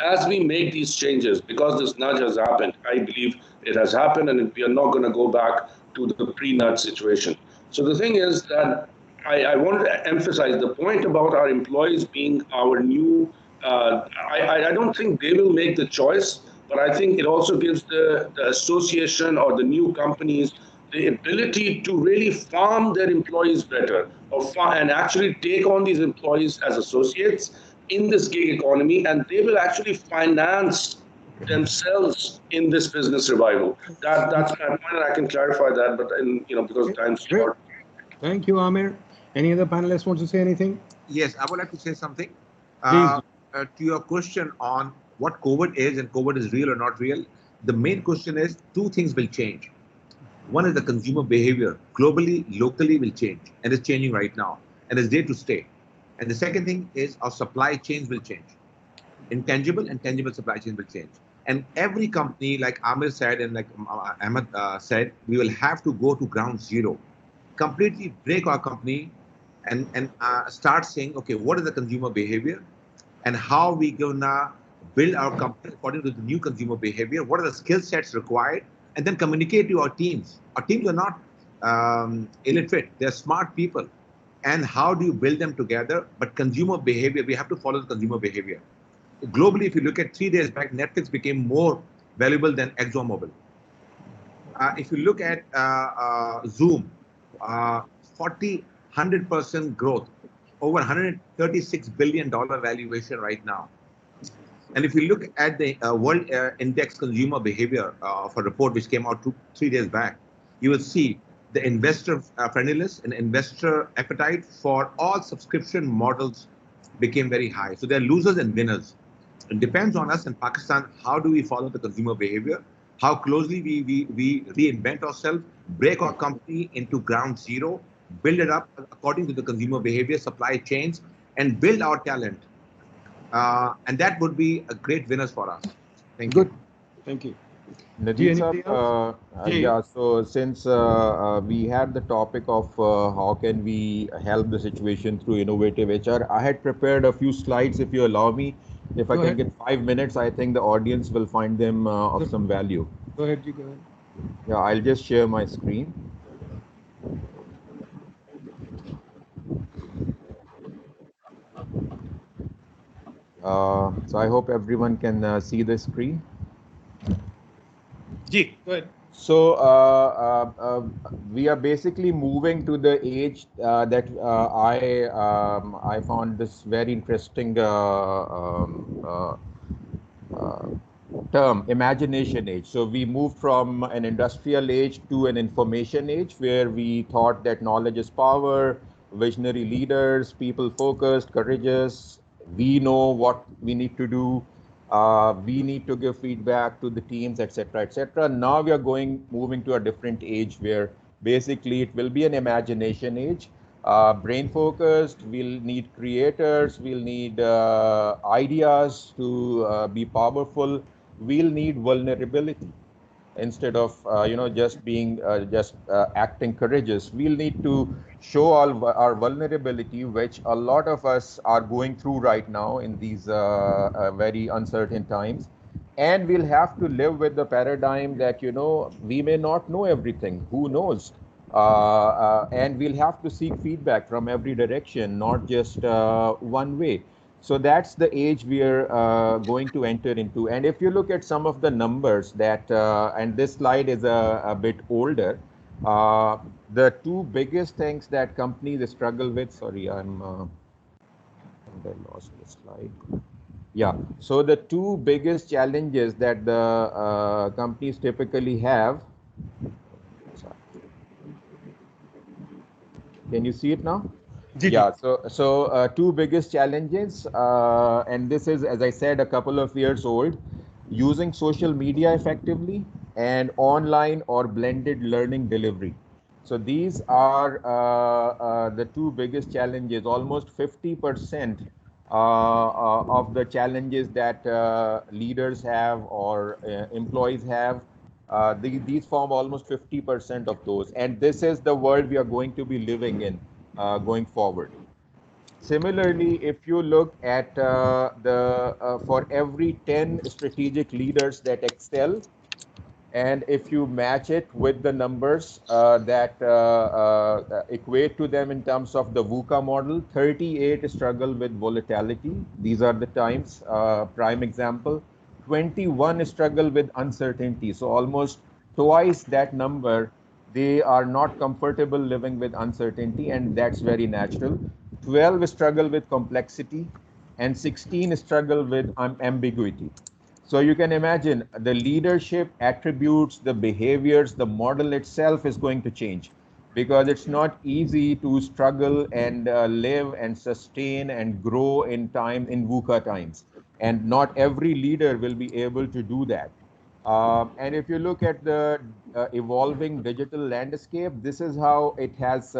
as we make these changes, because this nudge has happened, I believe it has happened, and we are not going to go back to the pre-nudge situation. So the thing is that I want to emphasize the point about our employees being our new, I don't think they will make the choice, but I think it also gives the association or the new companies the ability to really farm their employees better, and actually take on these employees as associates in this gig economy, and they will actually finance themselves in this business revival. That's my point, and I can clarify that, but because time's short. Thank you, Amir. Any other panelists want to say anything? Yes, I would like to say something. Please. To your question on what COVID is and COVID is real or not real, the main question is two things will change. One is the consumer behavior globally, locally will change, and it's changing right now, and it's there to stay. And the second thing is our supply chains will change. Intangible and tangible supply chains will change. And every company, like Amir said and like Ahmed said, we will have to go to ground zero, completely break our company and start saying, okay, what is the consumer behavior and how we gonna build our company according to the new consumer behavior? What are the skill sets required? And then communicate to our teams. Our teams are not illiterate, they're smart people. And how do you build them together? But consumer behavior, we have to follow the consumer behavior. Globally, if you look at 3 days back, Netflix became more valuable than ExxonMobil. If you look at Zoom, 100% growth, over $136 billion valuation right now. And if you look at the World Index Consumer Behavior of a report which came out 3 days back, you will see the investor friendliness and investor appetite for all subscription models became very high. So there are losers and winners. It depends on us in Pakistan, how do we follow the consumer behavior? How closely we reinvent ourselves, break our company into ground zero, build it up according to the consumer behavior, supply chains, and build our talent. And that would be a great winners for us. Thank you. Thank you. Nadeem sir, yeah, so since we had the topic of how can we help the situation through innovative HR, I had prepared a few slides, if you allow me. If I can get 5 minutes, I think the audience will find them of some value. Go ahead, you go ahead. Yeah, I'll just share my screen. So I hope everyone can see the screen. Ji, go ahead. So we are basically moving to the age that I found this very interesting term, imagination age. So we moved from an industrial age to an information age, where we thought that knowledge is power, visionary leaders, people focused, courageous. We know what we need to do. We need to give feedback to the teams, etc., etc. Now we are moving to a different age, where basically it will be an imagination age. Brain focused, we'll need creators, we'll need ideas to be powerful, we'll need vulnerability. Instead of just being acting courageous, we'll need to show all our vulnerability, which a lot of us are going through right now in these very uncertain times. And we'll have to live with the paradigm that we may not know everything, who knows. And we'll have to seek feedback from every direction, not just one way. So that's the age we are going to enter into. And if you look at some of the numbers that, and this slide is a bit older, the two biggest things that companies struggle with, sorry, I lost the slide. Yeah, so the two biggest challenges that the companies typically have, can you see it now? Yeah, so two biggest challenges, and this is, as I said, a couple of years old: using social media effectively and online or blended learning delivery. So these are the two biggest challenges. Almost 50% of the challenges that leaders have or employees have, these form almost 50% of those. And this is the world we are going to be living in going forward. Similarly, if you look at for every 10 strategic leaders that excel, and if you match it with the numbers that equate to them in terms of the VUCA model, 38 struggle with volatility. These are the times. Prime example, 21 struggle with uncertainty. So almost twice that number, they are not comfortable living with uncertainty, and that's very natural. 12 struggle with complexity, and 16 struggle with ambiguity. So you can imagine the leadership attributes, the behaviors, the model itself is going to change, because it's not easy to struggle and live and sustain and grow in VUCA times. And not every leader will be able to do that. And if you look at the evolving digital landscape, this is how it has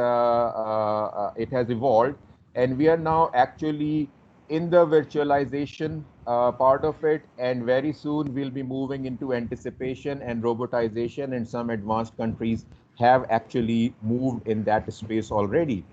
evolved. And we are now actually in the virtualization part of it, and very soon we'll be moving into anticipation and robotization, and some advanced countries have actually moved in that space already.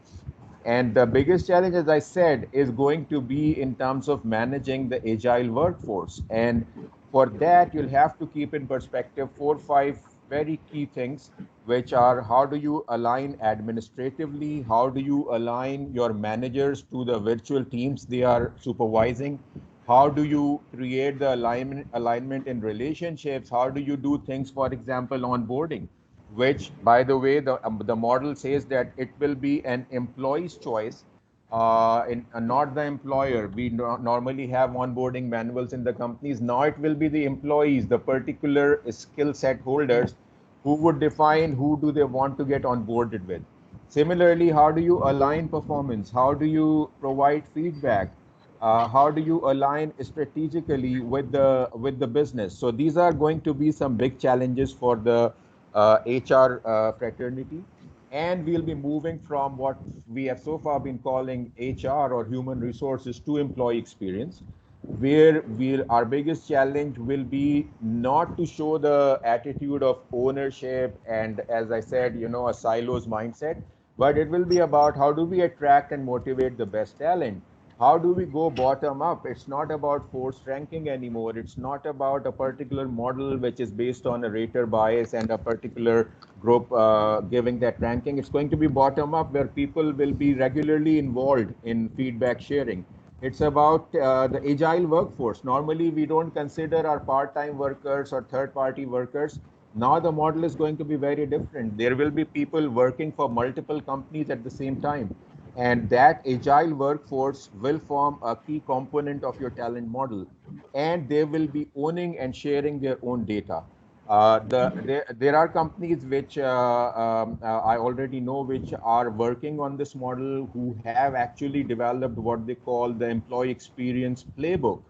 And the biggest challenge, as I said, is going to be in terms of managing the agile workforce. And for that, you'll have to keep in perspective 4 or 5 very key things, which are: how do you align administratively? How do you align your managers to the virtual teams they are supervising? How do you create the alignment in relationships? How do you do things, for example, onboarding? Which, by the way, the model says that it will be an employee's choice, not the employer. We normally have onboarding manuals in the companies. Now it will be the employees, the particular skill set holders, who would define who do they want to get onboarded with. Similarly, how do you align performance? How do you provide feedback? How do you align strategically with the business? So these are going to be some big challenges for the HR fraternity. And we'll be moving from what we have so far been calling HR, or human resources, to employee experience, where our biggest challenge will be not to show the attitude of ownership and, as I said, a silos mindset, but it will be about how do we attract and motivate the best talent. How do we go bottom up? It's not about forced ranking anymore. It's not about a particular model which is based on a rater bias and a particular group giving that ranking. It's going to be bottom up, where people will be regularly involved in feedback sharing. It's about the agile workforce. Normally, we don't consider our part-time workers or third-party workers. Now the model is going to be very different. There will be people working for multiple companies at the same time. And that agile workforce will form a key component of your talent model. And they will be owning and sharing their own data. There are companies which I already know which are working on this model, who have actually developed what they call the employee experience playbook,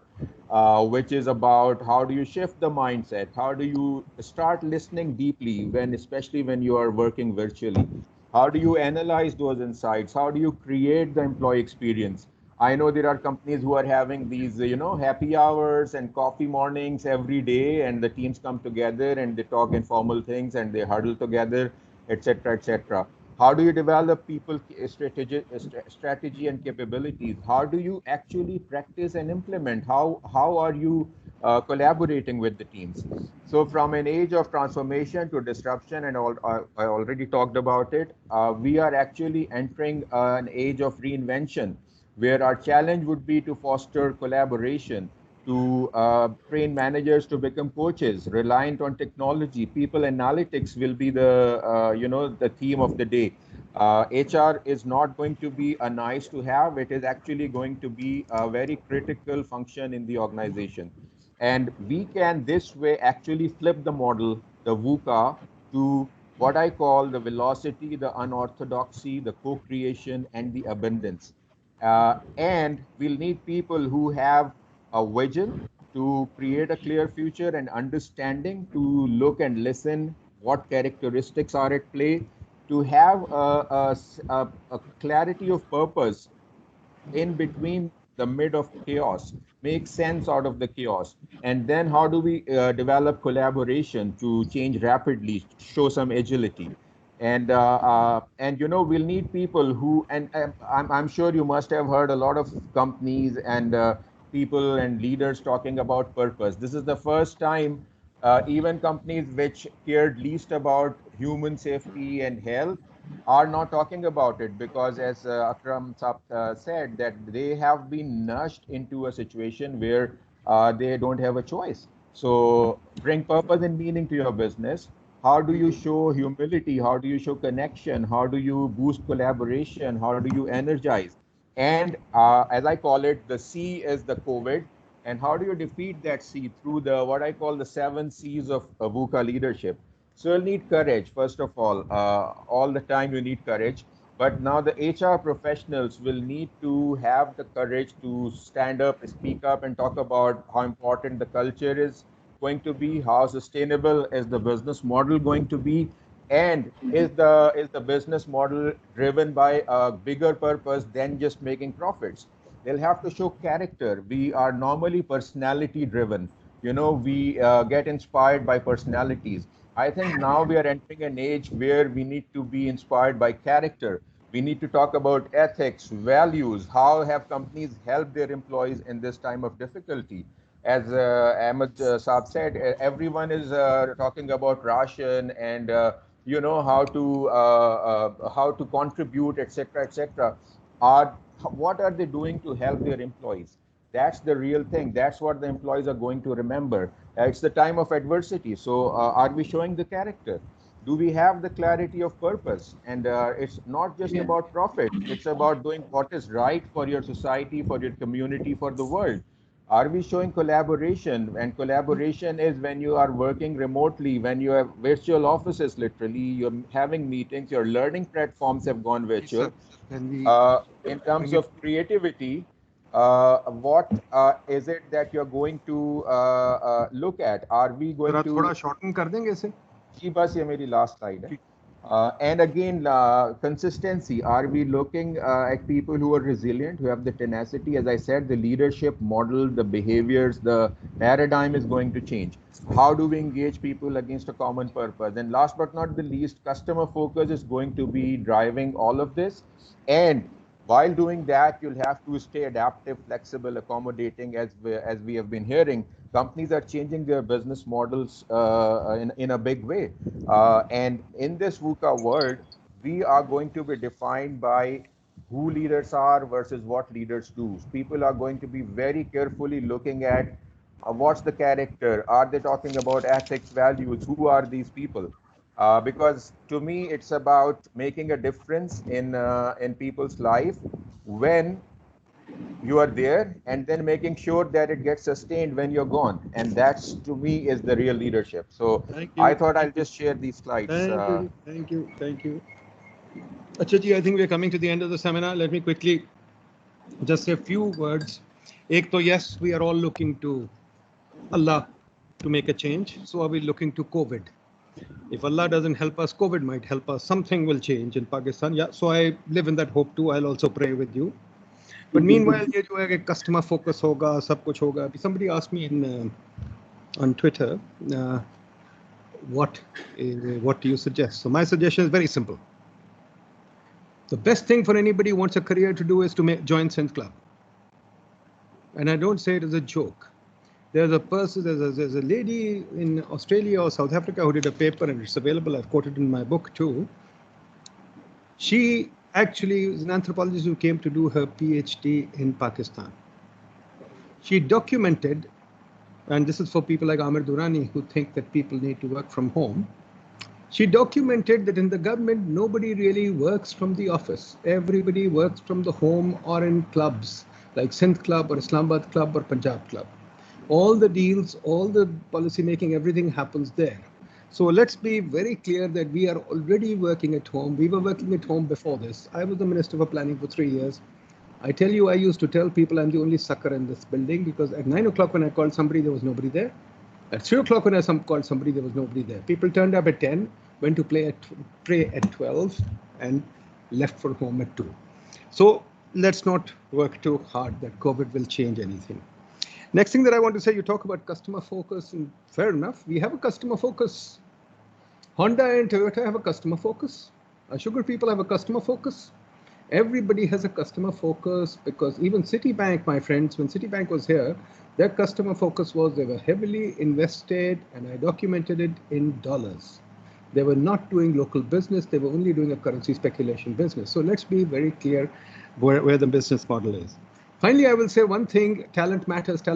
which is about how do you shift the mindset, how do you start listening deeply especially when you are working virtually, how do you analyze those insights, how do you create the employee experience. I know there are companies who are having these, happy hours and coffee mornings every day, and the teams come together and they talk informal things and they huddle together, etc., etc. How do you develop people strategy and capabilities? How do you actually practice and implement? How are you collaborating with the teams? So from an age of transformation to disruption, and I already talked about it, we are actually entering an age of reinvention, where our challenge would be to foster collaboration, to train managers to become coaches, reliant on technology. People analytics will be the theme of the day. HR is not going to be a nice to have. It is actually going to be a very critical function in the organization. And we can this way actually flip the model, the VUCA, to what I call the velocity, the unorthodoxy, the co-creation, and the abundance. And we'll need people who have a vision to create a clear future and understanding, to look and listen what characteristics are at play, to have a clarity of purpose in between the mid of chaos, make sense out of the chaos. And then how do we develop collaboration to change rapidly, show some agility? And we'll need people who, and I'm sure you must have heard a lot of companies and people and leaders talking about purpose. This is the first time even companies which cared least about human safety and health are not talking about it, because as Akram said, that they have been nudged into a situation where they don't have a choice. So bring purpose and meaning to your business. How do you show humility? How do you show connection? How do you boost collaboration? How do you energize? And as I call it, the C is the COVID. And how do you defeat that C? Through the what I call the 7 C's of VUCA leadership. So you'll need courage, first of all the time you need courage. But now the HR professionals will need to have the courage to stand up, speak up, and talk about how important the culture is going to be, how sustainable is the business model going to be, and is the business model driven by a bigger purpose than just making profits. They'll have to show character. We are normally personality driven. We get inspired by personalities. I think now we are entering an age where we need to be inspired by character. We need to talk about ethics, values. How have companies helped their employees in this time of difficulty? As Ahmed Saab said, everyone is talking about ration and how to contribute, etc., etc. What are they doing to help their employees? That's the real thing. That's what the employees are going to remember. It's the time of adversity. So are we showing the character? Do we have the clarity of purpose? And it's not just about profit. It's about doing what is right for your society, for your community, for the world. Are we showing collaboration? And collaboration is when you are working remotely, when you have virtual offices, literally, you're having meetings, your learning platforms have gone virtual. In terms of creativity, what is it that you're going to look at? Are we going to थोड़ा shorten कर देंगे इसे? जी बस ये मेरी last slide है. And again, consistency. Are we looking at people who are resilient, who have the tenacity? As I said, the leadership model, the behaviors, the paradigm is going to change. How do we engage people against a common purpose? And last but not the least, customer focus is going to be driving all of this. And while doing that, you'll have to stay adaptive, flexible, accommodating, as we have been hearing. Companies are changing their business models in a big way. And in this VUCA world, we are going to be defined by who leaders are versus what leaders do. People are going to be very carefully looking at what's the character, are they talking about ethics, values, who are these people? Because to me, it's about making a difference in people's life when you are there, and then making sure that it gets sustained when you're gone. And that's, to me, is the real leadership. So I thought I'll just share these slides. Thank you. Achaji, I think we're coming to the end of the seminar. Let me quickly just say a few words. Ek to, yes, we are all looking to Allah to make a change. So are we looking to COVID? If Allah doesn't help us, COVID might help us. Something will change in Pakistan. Yeah, so I live in that hope too. I'll also pray with you. But meanwhile, ये जो है कि customer focus होगा, सब कुछ होगा. Somebody asked me on Twitter, what do you suggest? So my suggestion is very simple. The best thing for anybody who wants a career to do is to join Synth Club. And I don't say it as a joke. There's a lady in Australia or South Africa who did a paper, and it's available. I've quoted in my book too. She actually is an anthropologist who came to do her PhD in Pakistan. She documented, and this is for people like Amir Durrani who think that people need to work from home. She documented that in the government, nobody really works from the office. Everybody works from the home or in clubs like Synth Club or Islamabad Club or Punjab Club. All the deals, all the policy making, everything happens there. So let's be very clear that we are already working at home. We were working at home before this. I was the Minister for Planning for 3 years. I tell you, I used to tell people I'm the only sucker in this building because at 9 o'clock when I called somebody, there was nobody there. At 3 o'clock when I called somebody, there was nobody there. People turned up at 10, went to pray at 12, and left for home at 2. So let's not work too hard that COVID will change anything. Next thing that I want to say, you talk about customer focus, and fair enough, we have a customer focus. Honda and Toyota have a customer focus. Sugar people have a customer focus. Everybody has a customer focus because even Citibank, my friends, when Citibank was here, their customer focus was they were heavily invested, and I documented it in dollars. They were not doing local business. They were only doing a currency speculation business. So let's be very clear where the business model is. Finally, I will say one thing, talent matters a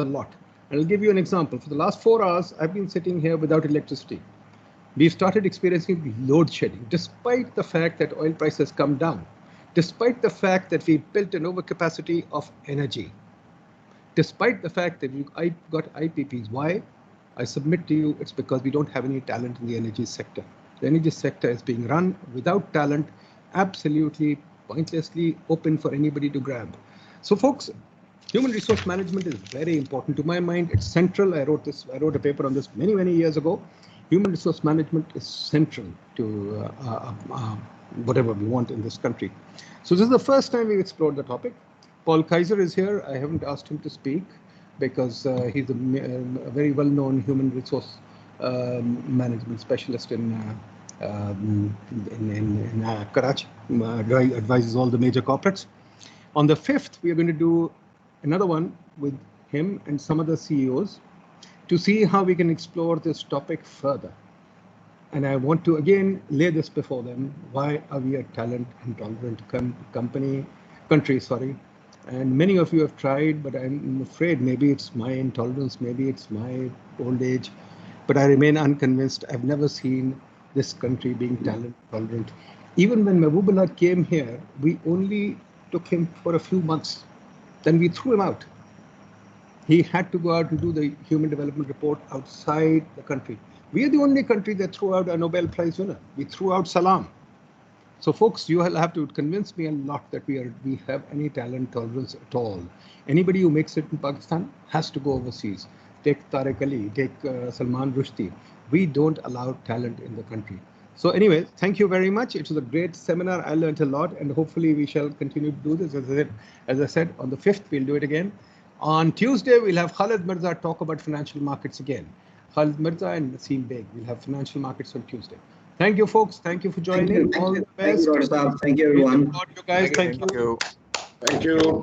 lot. And I'll give you an example. For the last 4 hours, I've been sitting here without electricity. We've started experiencing load shedding, despite the fact that oil prices come down, despite the fact that we built an overcapacity of energy, despite the fact that I got IPPs. Why? I submit to you, it's because we don't have any talent in the energy sector. The energy sector is being run without talent, absolutely pointlessly open for anybody to grab. So folks, human resource management is very important to my mind. It's central. I wrote a paper on this many, many years ago. Human resource management is central to whatever we want in this country. So this is the first time we've explored the topic. Paul Kaiser is here. I haven't asked him to speak because he's a very well-known human resource management specialist in Karachi, advises all the major corporates. On the 5th, we are going to do another one with him and some other CEOs to see how we can explore this topic further. And I want to again lay this before them. Why are we a talent intolerant country? And many of you have tried, but I'm afraid maybe it's my intolerance, maybe it's my old age, but I remain unconvinced. I've never seen this country being talent intolerant. Even when Mahbubullah came here, we only took him for a few months. Then we threw him out. He had to go out and do the Human Development Report outside the country. We are the only country that threw out a Nobel Prize winner. We threw out Salam. So folks, you will have to convince me a lot that we have any talent tolerance at all. Anybody who makes it in Pakistan has to go overseas. Take Tariq Ali, take Salman Rushdie. We don't allow talent in the country. So anyway, thank you very much. It was a great seminar. I learned a lot, and hopefully we shall continue to do this. As I said, on the 5th, we'll do it again. On Tuesday, we'll have Khalid Mirza talk about financial markets again. Khalid Mirza and Naseem Beg. We'll have financial markets on Tuesday. Thank you, folks. Thank you for joining. All the best. Thank you, Thank you, everyone. You guys. Thank you. Thank you.